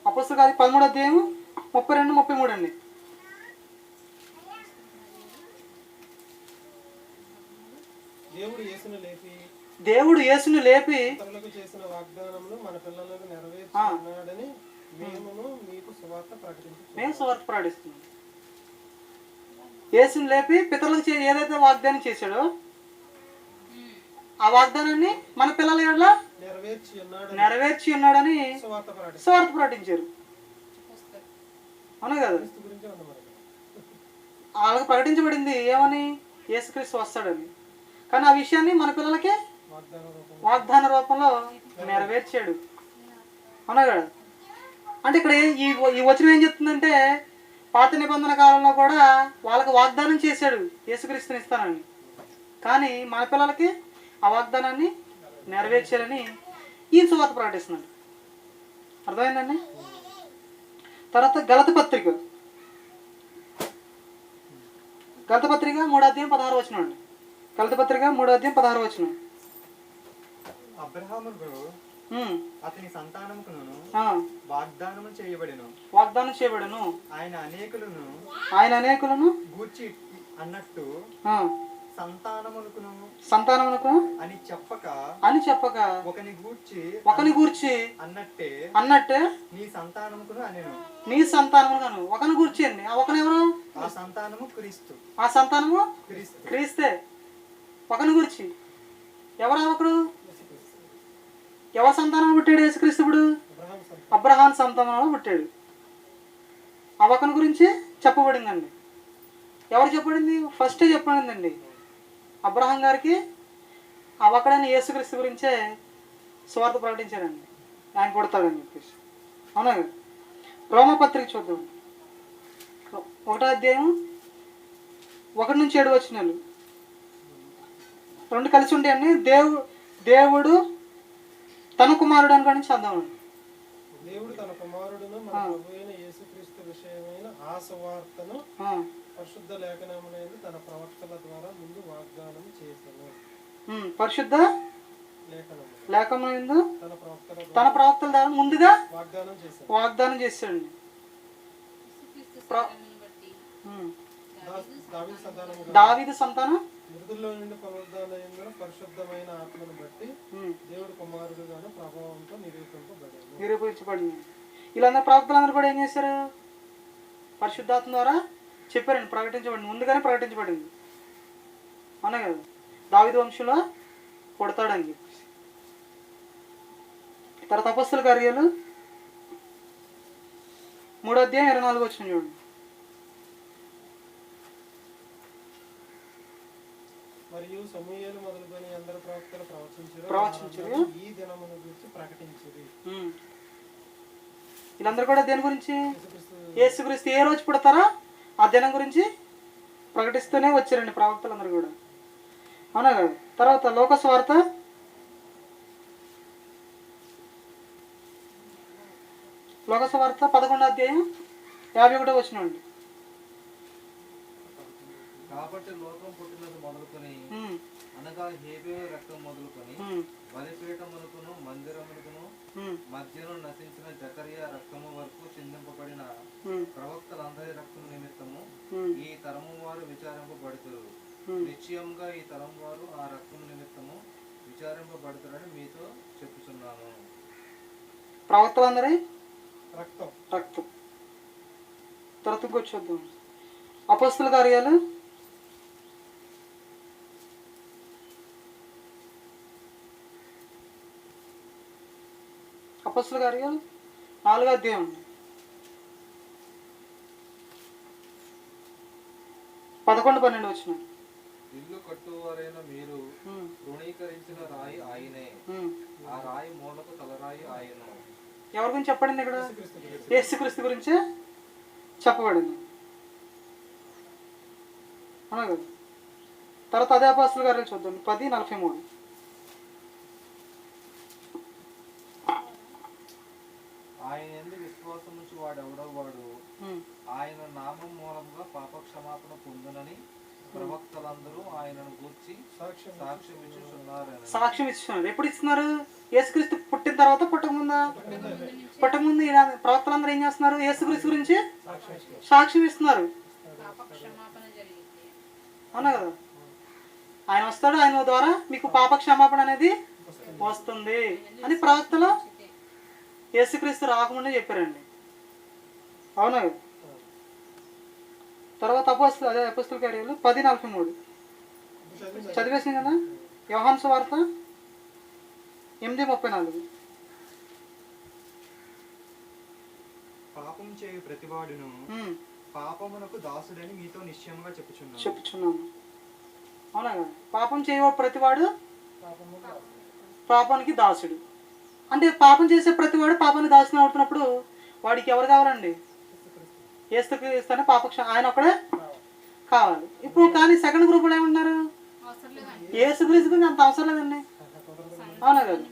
13వ అధ్యాయం 32, 33 అండి. దేవుడు యేసును లేపి చేసిన వాగ్దానములు మన పిల్లలకు నెరవేర్చున్నాడని మేము సువార్త ప్రకటిస్తున్నాం. యేసును లేపి పితరులకు ఏదైతే వాగ్దానం చేశాడో ఆ వాగ్దానాన్ని మన పిల్లల ఎడల నెరవేర్చి ఉన్నాడని సువార్త ప్రకటించారు. అవునా కదా? వాళ్ళకి ప్రకటించబడింది ఏమని? యేసుక్రీస్తు వస్తాడని. కానీ ఆ విషయాన్ని మన పిల్లలకి వాగ్దాన రూపంలో నెరవేర్చాడు. అవునా కదా? అంటే ఇక్కడ ఈ వచనం ఏం చెప్తుందంటే, పాత నిబంధన కాలంలో కూడా వాళ్ళకి వాగ్దానం చేశాడు యేసుక్రీస్తుని ఇస్తానని, కానీ మన పిల్లలకి ఆ వాగ్దానాన్ని నెరవేర్చారని ఈ సువార్త ప్రకటిస్తున్నాడు. అర్థమైందండి? తర్వాత గలతీ పత్రిక 3వ అధ్యాయం 16వ వచనం అండి. గలతీ పత్రిక 3వ అధ్యాయం 16వ వచనం. అబ్రహాముకు అతని సంతానముకును వాగ్దానం చేయబడెను. ఆయన అనేకులను గూర్చి అన్నట్టు సంతానమునకు అని చెప్పక ఒకని గూర్చి అన్నట్టే నీ సంతానమును ఒకని గూర్చి అండి. ఆ ఒకని ఎవరు? ఆ సంతానము క్రీస్తే. ఒకని గురించి ఎవరా ఒకడు? ఎవరి సంతానం పుట్టాడు యేసుక్రీస్తుడు? అబ్రహాం సంతానంలో పుట్టాడు. ఆ ఒకని గురించి చెప్పబడిందండి. ఎవరు చెప్పబడింది? ఫస్ట్ చెప్పబడిందండి అబ్రహాం గారికి. ఆ ఒకడైన యేసుక్రీస్తు గురించే సువార్త ప్రకటించారండి, ఆయన పుడతాడని చెప్పేసి. అవునా? రోమపత్రిక చూద్దాం. 1వ అధ్యాయం 1 నుంచి 7 వచనాలు. 2 కలిసి ఉంటాయండి. దేవుడు తన కుమారుడు అనుకోని చదవండి. దేవుడు తన కుమారుడును మన ప్రభువైన యేసుక్రీస్తు విషయమైన ఆ సువార్తను పరిశుద్ధ లేఖనమునందు తన ప్రవక్తల ద్వారా ముందు వాగ్దానం చేశాను. పరిశుద్ధ లేఖనమునందు తన ప్రవక్తల ద్వారా ముందుగా వాగ్దానం చేశాడు. దావీదు సంతానం మృతుల్లో నుండి పునరుద్ధానయందున పరిశుద్ధమైన ఆత్మను బట్టి దేవుడు కుమారుడుగాను ప్రభావంతో నిరూపించబడింది. వీళ్ళందరూ ప్రవక్తలందరూ కూడా ఏం చేశారు? పరిశుద్ధాత్మ ద్వారా చెప్పారండి, ప్రకటించబడింది, ముందుగానే ప్రకటించబడింది. అవునా కదా? దావీదు వంశంలో పుడతాడని చెప్పేసి. తర్వాత అపోస్తలుల కార్యాలు 3వ అధ్యాయం 24 వచనం చూడండి. మరియు సమూయేలు మొదలుకొని అందరు ప్రవక్తలు ప్రవచించారు. ఈ దినమును గురించి ప్రకటించారు. వీళ్ళందరూ కూడా దేని గురించి? యేసుక్రీస్తు ఏ రోజు పుడతారో ఆ దినం గురించి ప్రకటిస్తూనే వచ్చారండి ప్రవక్తలందరూ కూడా. అవునా కదా? తర్వాత లోకస్వార్త 11వ అధ్యాయం 51వ వచనం. కాబట్టి లోకం పుట్టినది మొదలుకొని అనగా హేబేలు రక్తం మొదలుకొని బలిపీఠమునకును మందిరమునకును మధ్యలో నశించిన జకరియా రక్తము వరకు చిందింపబడిన ప్రవక్తలందరి రక్తము నిమిత్తము ఈ తరము వారు విచారింపబడుతారు. నిశ్చయంగా ఈ తరం వారు ఆ రక్తము నిమిత్తము విచారింపబడుతారని మీతో చెప్పుచున్నాను. ప్రవక్తలందరి రక్తం. తర్వాత ఇంకొచ్చేద్దాం. అపోస్తల కార్యాలు 4వ అధ్యాయం 11-12 వచనం. ఇల్లు కట్టువారైన మీరు తృణీకరించిన రాయి ఆయనే, ఆ రాయి మూలకు తలరాయి ఆయను. ఎవరి గురించి చెప్పబడింది ఇక్కడ? యేసుక్రీస్తు గురించే చెప్పబడింది. అవునా కదా? తర్వాత అదే అపోస్తల కార్యాలు చూద్దాం 10:43. ఆయన యందు విశ్వాసం నుంచి వాడు ఆయన నామం మూలంగా పాప క్షమాపణ పొందునని ప్రవక్తలందరూ ఆయనను గూర్చి సాక్ష్యం ఇస్తున్నారు. ఎప్పుడు ఇస్తున్నారు? యేసుక్రీస్తు పుట్టిన తర్వాత, పుట్టకముందా? పుట్టకముందు ప్రవక్తలందరూ ఏం చేస్తున్నారు? యేసుక్రీస్తు గురించి సాక్ష్యం ఇస్తున్నారు. అవునా కదా? ఆయన వస్తాడు, ఆయన ద్వారా మీకు పాప క్షమాపణ అనేది వస్తుంది అని ప్రవక్తలు యేసుక్రీస్తు రాకముందే చెప్పారండి. అవునా? తర్వాత అపోస్తల కార్యాలు 10:43 చదివేసింది కదా. యోహాను సువార్త 8:34. పాపం చేయు ప్రతివాడును పాపమునకు దాసుడని మీతో నిశ్చయంగా చెప్పుచున్నాను. అవునా కదా? పాపం చేయవాడు ప్రతివాడు పాపానికి దాసుడు. అంటే పాపం చేసే ప్రతివాడు పాపాన్ని దాసుని అవుతున్నప్పుడు వాడికి ఎవరు కావాలండి? యేసుక్రీస్తు పాప ఆయన ఒకడే కావాలి. ఇప్పుడు కానీ సెకండ్ గ్రూప్లో ఏమంటున్నారు? యేసుక్రీస్తు గురించి అంత అవసరం లేదండి. అవునా కదా?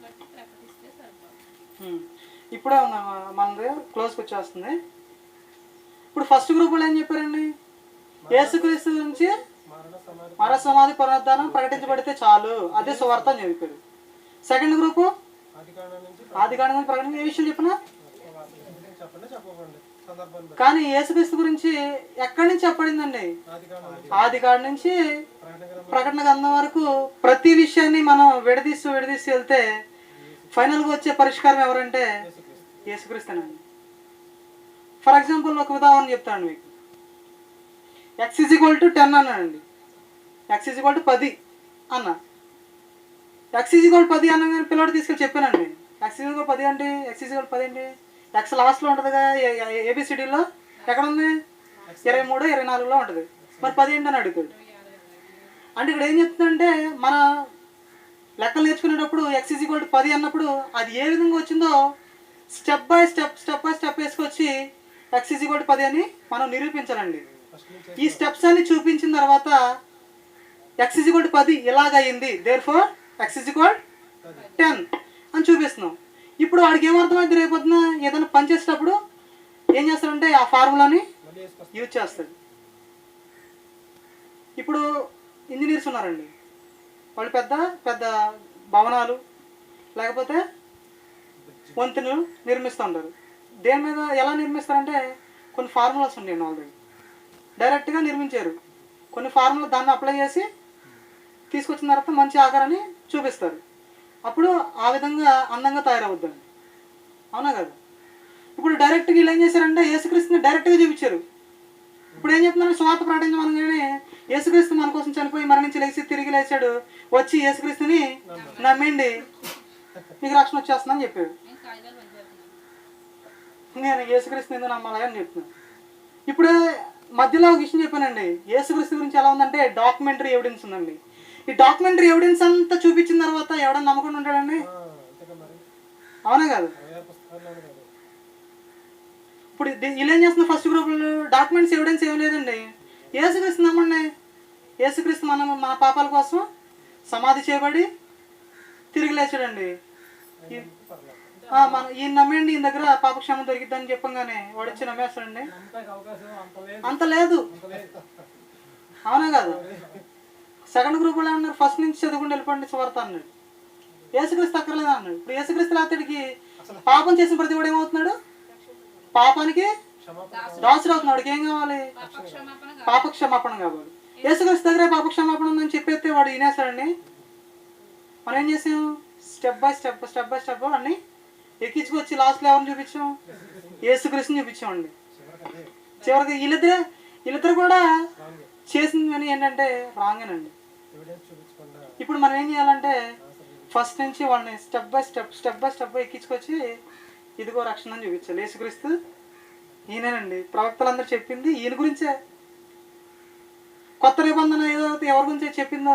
ఇప్పుడే మనది క్లోజ్కి వచ్చేస్తుంది. ఇప్పుడు ఫస్ట్ గ్రూప్లో ఏం చెప్పారండి? యేసుక్రీస్తు గురించి మరణ సమాధి పునరుద్ధానం ప్రకటించబడితే చాలు, అదే సువార్త అని చెప్పారు. సెకండ్ గ్రూపు ఆదికాండం నుంచి ప్రకటన ఏ విషయం చెప్పినా. కానీ యేసుక్రీస్తు గురించి ఎక్కడి నుంచి చెప్పబడిందండి? ఆదికాండం నుంచి ప్రకటన గ్రంథం వరకు ప్రతి విషయాన్ని మనం విడదీసి వెళ్తే ఫైనల్గా వచ్చే పరిష్కారం ఎవరంటే యేసుక్రీస్తునండి. ఫర్ ఎగ్జాంపుల్ ఒక ఉదాహరణ చెప్తాను మీకు. x = 10 అన్నానండి. x = 10 అన్నా. x = 10 అనగానే పిల్లవాడు తీసుకెళ్ళి చెప్పానండి. x = 10 అంటే x = 10 అంటే x లాస్ట్లో ఉంటుంది కదా, ABCDలో ఎక్కడ ఉంది? 23, 24లో ఉంటుంది. మరి 10 ఏంటని అడుగుతాడు. అంటే ఇక్కడ ఏం చెప్తుందంటే మన లెక్కలు నేర్చుకునేటప్పుడు x = 10 అన్నప్పుడు అది ఏ విధంగా వచ్చిందో స్టెప్ బై స్టెప్ వేసుకొచ్చి x = 10 అని మనం నిరూపించాలండి. ఈ స్టెప్స్ అన్ని చూపించిన తర్వాత x = 10 ఇలాగయింది, దేర్ఫోర్ x = 10 అని చూపిస్తున్నాం. ఇప్పుడు వాడికి ఏమర్థమైంది? రేపొద్దున ఏదైనా పని చేసేటప్పుడు ఏం చేస్తాడంటే ఆ ఫార్ములాని యూజ్ చేస్తాడు. ఇప్పుడు ఇంజనీర్స్ ఉన్నారండి, వాళ్ళు పెద్ద పెద్ద భవనాలు లేకపోతే వంతెనలు నిర్మిస్తూ ఉంటారు. దేని మీద ఎలా నిర్మిస్తారంటే కొన్ని ఫార్ములాస్ ఉంటాయండి. ఆల్రెడీ డైరెక్ట్గా నిర్మించారు. కొన్ని ఫార్ములా దాన్ని అప్లై చేసి తీసుకొచ్చిన తర్వాత మంచి ఆకారాన్ని చూపిస్తారు. అప్పుడు ఆ విధంగా అందంగా తయారవుద్దండి. అవునా కదా? ఇప్పుడు డైరెక్ట్గా వీళ్ళు ఏం చేశారంటే యేసుక్రీస్తుని డైరెక్ట్గా చూపించారు. ఇప్పుడు ఏం చెప్తున్నారు? స్వార్థ ప్రకటించమనగానే యేసుక్రీస్తు మన కోసం చనిపోయి మరణించి లేచి తిరిగి లేచాడు, వచ్చి యేసుక్రీస్తుని నమ్మిండి మీకు రక్షణ వచ్చేస్తుందని చెప్పాడు. నేను యేసుక్రీస్తుని ఎందుకు నమ్మాలి అని చెప్తున్నాను. ఇప్పుడే మధ్యలో ఒక విషయం చెప్పానండి. యేసుక్రీస్తు గురించి ఎలా ఉందంటే డాక్యుమెంటరీ ఎవిడెన్స్ ఉందండి. ఈ డాక్యుమెంటరీ ఎవిడెన్స్ అంతా చూపించిన తర్వాత ఎవడన్నా నమ్మకుండా ఉంటాడండి? అవునా కాదు? ఇప్పుడు వీళ్ళు ఏం చేస్తున్నారు? ఫస్ట్ గ్రూపులు డాక్యుమెంట్స్ ఎవిడెన్స్ ఏం లేదండి. యేసుక్రీస్తు నమ్మండి. యేసుక్రీస్తు మన పాపాల కోసం సమాధి చేయబడి తిరిగి లేచాడండి. మన ఈయన నమ్మేయండి, ఈయన దగ్గర పాపక్షేమం దొరికిద్దని చెప్పంగానే వాడు వచ్చి నమ్మేస్తాడండి? అంత లేదు. అవునా కాదు? సెకండ్ గ్రూపులో ఏమన్నారు? ఫస్ట్ నుంచి చదువుకుంటూ వెళ్ళిపోండి సువార్త అన్నాడు. యేసుక్రీస్తు అక్కర్లేదు అన్నాడు. ఇప్పుడు యేసుక్రీస్తు అతడికి పాపం చేసిన ప్రతి వాడు ఏమవుతున్నాడు? పాపానికి దాసుడు అవుతున్నాడు. వాడికి ఏం కావాలి? పాపక్షమాపణ కావాలి. యేసుక్రీస్తు దగ్గర పాపక్షమాపణ ఉందని చెప్పేస్తే వాడు వినేస్తాడండి. మనం ఏం చేసాం? స్టెప్ బై స్టెప్ అన్ని ఎక్కించుకొచ్చి లాస్ట్లో ఎవరిని చూపించాం? యేసుక్రీస్తుని చూపించామండి. చివరికి వీళ్ళిద్దరు కూడా చేసిందని ఏంటంటే రాంగేనండి. ఇప్పుడు మనం ఏం చేయాలంటే ఫస్ట్ నుంచి వాళ్ళని స్టెప్ బై స్టెప్ ఎక్కించుకొచ్చి ఇదిగో రక్షణ అని చూపించాలి. యేసుక్రీస్తు ఈయనేనండి. ప్రవక్తలందరూ చెప్పింది ఈయన గురించే. కొత్త నిబంధన ఏదైతే ఎవరి గురించి చెప్పిందో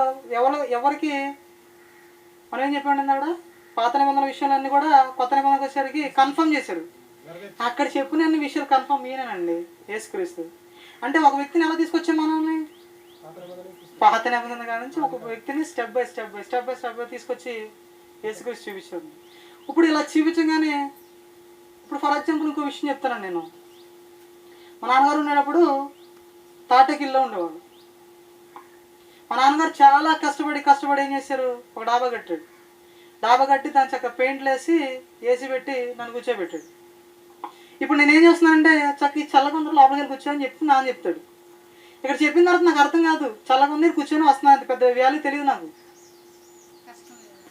ఎవరికి మనం ఏం చెప్పండి అక్కడ పాత నిబంధన విషయాలన్నీ కూడా కొత్త నిబంధనకు వచ్చేసరికి కన్ఫర్మ్ చేశారు. అక్కడ చెప్పిన అన్ని విషయాలు కన్ఫర్మ్ ఈయనేనండి యేసుక్రీస్తు. అంటే ఒక వ్యక్తిని ఎలా తీసుకొచ్చాం మనల్ని? పాత నిబంధన కాడ నుంచి ఒక వ్యక్తిని స్టెప్ బై స్టెప్ తీసుకొచ్చి యేసుక్రీస్తు చూపించాడు. ఇప్పుడు ఇలా చూపించగానే ఇప్పుడు ఫర్ ఎగ్జాంపుల్ ఇంకో విషయం చెప్తాను నేను. మా నాన్నగారు ఉండేటప్పుడు తాటకిల్లో ఉండేవాడు. మా నాన్నగారు చాలా కష్టపడి ఏం చేశారు? ఒక డాబా కట్టాడు. డాబా కట్టి దాని చక్కగా పెయింట్లు వేసి ఏసీ పెట్టి నన్ను కూర్చోబెట్టాడు. ఇప్పుడు నేనేం చేస్తున్నానంటే చక్క ఈ చల్లకుండా లోపలికి వెళ్ళి కూర్చోని చెప్పి నాన్న చెప్తాడు. ఇక్కడ చెప్పిన తర్వాత నాకు అర్థం కాదు. చల్లకుండా కూర్చొని వస్తున్నాను, అంత పెద్ద వ్యాల్యూ తెలియదు నాకు.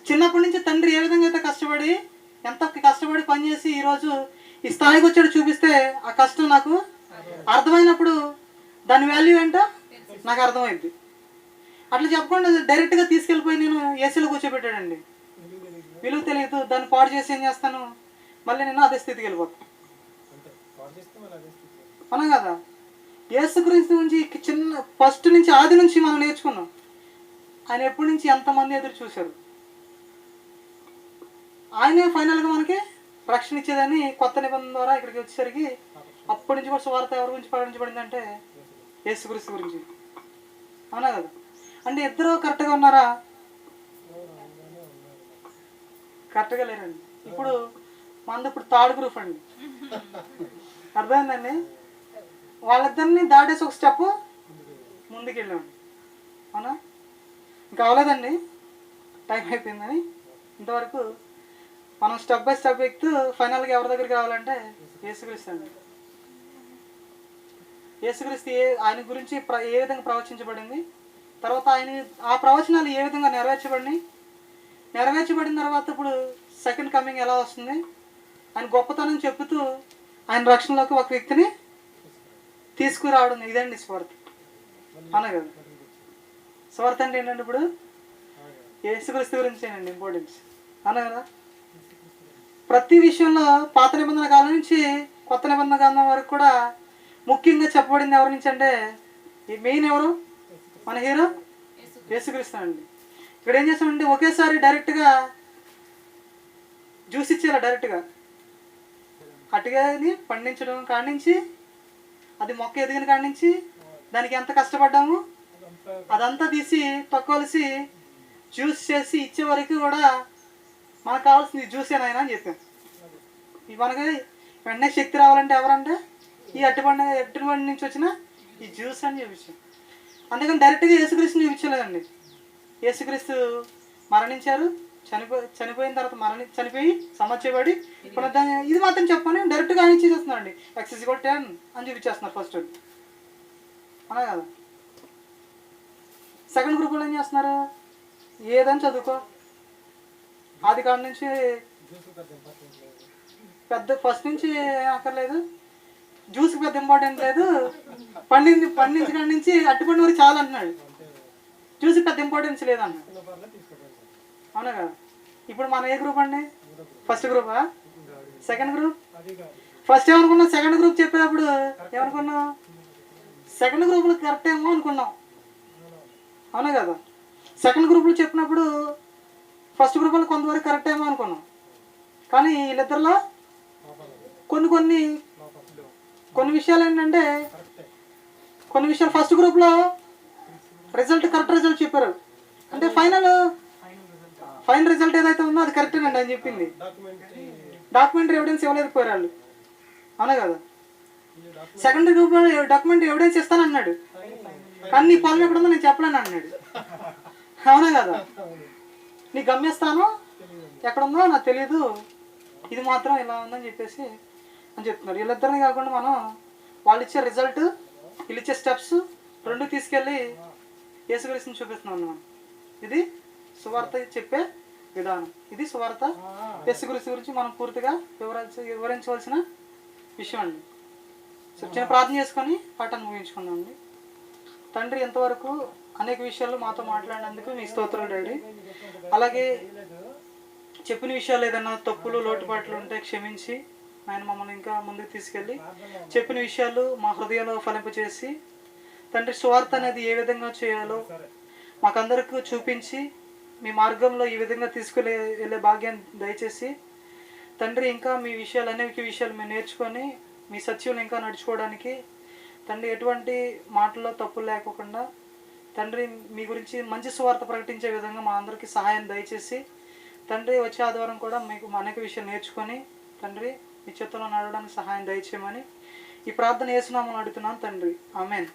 చిన్నప్పటి నుంచి తండ్రి ఏ విధంగా అయితే కష్టపడి ఎంత కష్టపడి పనిచేసి ఈరోజు ఈ స్థాయికి వచ్చాడు చూపిస్తే ఆ కష్టం నాకు అర్థమైనప్పుడు దాని వాల్యూ ఏంటో నాకు అర్థమైంది. అట్లా చెప్పకుండా డైరెక్ట్గా తీసుకెళ్ళిపోయి నేను ఏసీలో కూర్చోబెట్టాడండి. విలువ తెలియదు. దాన్ని పాడు చేసి ఏం చేస్తాను? మళ్ళీ నేను అదే స్థితికి వెళ్ళిపోతాను. అవునా కదా? యేసుక్రీస్తు గురించి చిన్న ఫస్ట్ నుంచి ఆది నుంచి మనం నేర్చుకున్నాం. ఆయన ఎప్పటి నుంచి ఎంతమంది ఎదురు చూశారు. ఆయనే ఫైనల్గా మనకి రక్షణ ఇచ్చేదని కొత్త నిబంధన ద్వారా ఇక్కడికి వచ్చేసరికి అప్పటి నుంచి కూడా సువార్త ఎవరి గురించి ప్రకటించబడిందంటే యేసుక్రీస్తు గురించి. అవునా కదా? అంటే ఇద్దరు కరెక్ట్గా ఉన్నారా? కరెక్ట్గా లేరండి. ఇప్పుడు మనది ఇప్పుడు థర్డ్ గ్రూప్ అండి. అర్థమైందండి? వాళ్ళిద్దరిని దాటేసి ఒక స్టెప్ ముందుకు వెళ్ళామండి. అవునా? ఇంకా అవ్వలేదండి, టైం అయిపోయిందని. ఇంతవరకు మనం స్టెప్ బై స్టెప్ ఎక్కుతూ ఫైనల్గా ఎవరి దగ్గరికి రావాలంటే యేసుక్రీస్తు అండి. యేసుక్రీస్తు ఆయన గురించి ఏ విధంగా ప్రవచించబడింది, తర్వాత ఆయన ఆ ప్రవచనాలు ఏ విధంగా నెరవేర్చబడిన తర్వాత ఇప్పుడు సెకండ్ కమింగ్ ఎలా వస్తుంది, ఆయన గొప్పతనం చెప్పుతూ ఆయన రక్షణలోకి ఒక వ్యక్తిని తీసుకురావడం, ఇదండి స్వార్థ. అవునా కదా? స్వార్థ అంటే ఏంటంటే ఇప్పుడు యేసుక్రీస్తు గురించేనండి ఇంపార్టెన్స్. అవునా కదా? ప్రతి విషయంలో పాత నిబంధన కాలం నుంచి కొత్త నిబంధన కాలం వరకు కూడా ముఖ్యంగా చెప్పబడింది ఎవరి నుంచి అంటే ఈ మెయిన్ ఎవరు? మన హీరో యేసుక్రీస్తు అండి. ఇక్కడ ఏం చేస్తామంటే ఒకేసారి డైరెక్ట్గా జ్యూస్ ఇచ్చేలా డైరెక్ట్గా అటుగాని పండించడం కానించి అది మొక్క ఎదిగిన కానించి దానికి ఎంత కష్టపడ్డాము అదంతా తీసి తొక్కవలసి జ్యూస్ చేసి ఇచ్చే వరకు కూడా మనకు కావాల్సింది జ్యూసేనాయన అని చెప్పాను. మనకి వెంటనే శక్తి రావాలంటే ఎవరంటే ఈ అరటిపండు నుంచి వచ్చిన ఈ జ్యూస్ అని చూపించాం. అందుకని డైరెక్ట్గా యేసుక్రీస్తుని చూపించలేదండి. యేసుక్రీస్తు మరణించారు, చనిపోయిన తర్వాత చనిపోయి సమాధి పునరుద్ధరణ ఇది మాత్రం చెప్పని డైరెక్ట్గా ఆయన చేసేస్తున్నాడు అండి. X=10 అని చూపించేస్తున్నారు ఫస్ట్. అలా కదా? సెకండ్ గ్రూప్లో ఏం చేస్తున్నారు? ఏదని చదువుకో, ఆది కాడ నుంచి పెద్ద ఫస్ట్ నుంచి అక్కర్లేదు, జ్యూస్కి పెద్ద ఇంపార్టెంట్ లేదు, పండించి కాడ నుంచి అట్టుపండు వరకు చాలా అంటున్నాడు, జ్యూస్కి పెద్ద ఇంపార్టెన్స్ లేదన్న. అవునా కదా? ఇప్పుడు మనం ఏ గ్రూప్ అండి? ఫస్ట్ గ్రూపా సెకండ్ గ్రూప్? ఫస్ట్ ఏమనుకున్నాం? సెకండ్ గ్రూప్ చెప్పేటప్పుడు ఏమనుకున్నాం? సెకండ్ గ్రూప్లో కరెక్ట్ ఏమో అనుకున్నాం. అవునా కదా? సెకండ్ గ్రూప్లో చెప్పినప్పుడు ఫస్ట్ గ్రూప్లో కొంతవరకు కరెక్ట్ ఏమో అనుకున్నాం. కానీ వీళ్ళిద్దరిలో కొన్ని కొన్ని విషయాలు ఏంటంటే కొన్ని విషయాలు ఫస్ట్ గ్రూప్లో రిజల్ట్ కరెక్ట్ రిజల్ట్ చెప్పారు, అంటే ఫైనల్ రిజల్ట్ ఏదైతే ఉందో అది కరెక్టేనండి అని చెప్పింది. డాక్యుమెంటరీ ఎవిడెన్స్ ఇవ్వలేదు పోయారు వాళ్ళు, అవునా కదా. సెకండరీ గ్రూప్లో డాక్యుమెంటరీ ఎవిడెన్స్ ఇస్తానన్నాడు, కానీ నీ పొలం ఎక్కడ ఉందో నేను చెప్పలేను అన్నాడు, అవునా కదా. నీ గమ్యస్థానం ఎక్కడుందో నాకు తెలియదు, ఇది మాత్రం ఇలా ఉందని చెప్పేసి అని చెప్తున్నారు. వీళ్ళిద్దరిని కాకుండా మనం వాళ్ళు ఇచ్చే రిజల్ట్ వీళ్ళు ఇచ్చే స్టెప్స్ రెండు తీసుకెళ్ళి యేసుక్రీస్తుని చూపిస్తున్నాం మనం. ఇది సువార్త చెప్పే విధానం, ఇది సువార్త యేసుక్రీస్తు గురించి మనం పూర్తిగా వివరించవలసిన విషయం అండి. సో చిన్న ప్రార్థన చేసుకొని పాఠాన్ని ముగించుకుందాం అండి. తండ్రి, ఎంతవరకు అనేక విషయాలు మాతో మాట్లాడినందుకు మీ స్తోత్రాలు డాడీ. అలాగే చెప్పిన విషయాలు ఏదైనా తప్పులు లోటుపాట్లు ఉంటే క్షమించి ఆయన మమ్మల్ని ఇంకా ముందుకు తీసుకెళ్ళి చెప్పిన విషయాలు మా హృదయంలో ఫలింపచేసి తండ్రి సువార్త అనేది ఏ విధంగా చేయాలో మాకందరికీ చూపించి మీ మార్గంలో ఈ విధంగా వెళ్ళే భాగ్యాన్ని దయచేసి తండ్రి ఇంకా మీ విషయాలు అనేక విషయాలు మేము నేర్చుకొని మీ సత్యంలో ఇంకా నడుచుకోవడానికి తండ్రి ఎటువంటి మాటల్లో తప్పులు లేకోకుండా తండ్రి మీ గురించి మంచి సువార్త ప్రకటించే విధంగా మా అందరికీ సహాయం దయచేసి తండ్రి వచ్చే ఆదివారం కూడా మీకు అనేక విషయాలు నేర్చుకొని తండ్రి మీ చేతుల్లో నడవడానికి సహాయం దయచేయమని ఈ ప్రార్థన యేసునామములో అడుగుతున్నాను తండ్రి, ఆమేన్.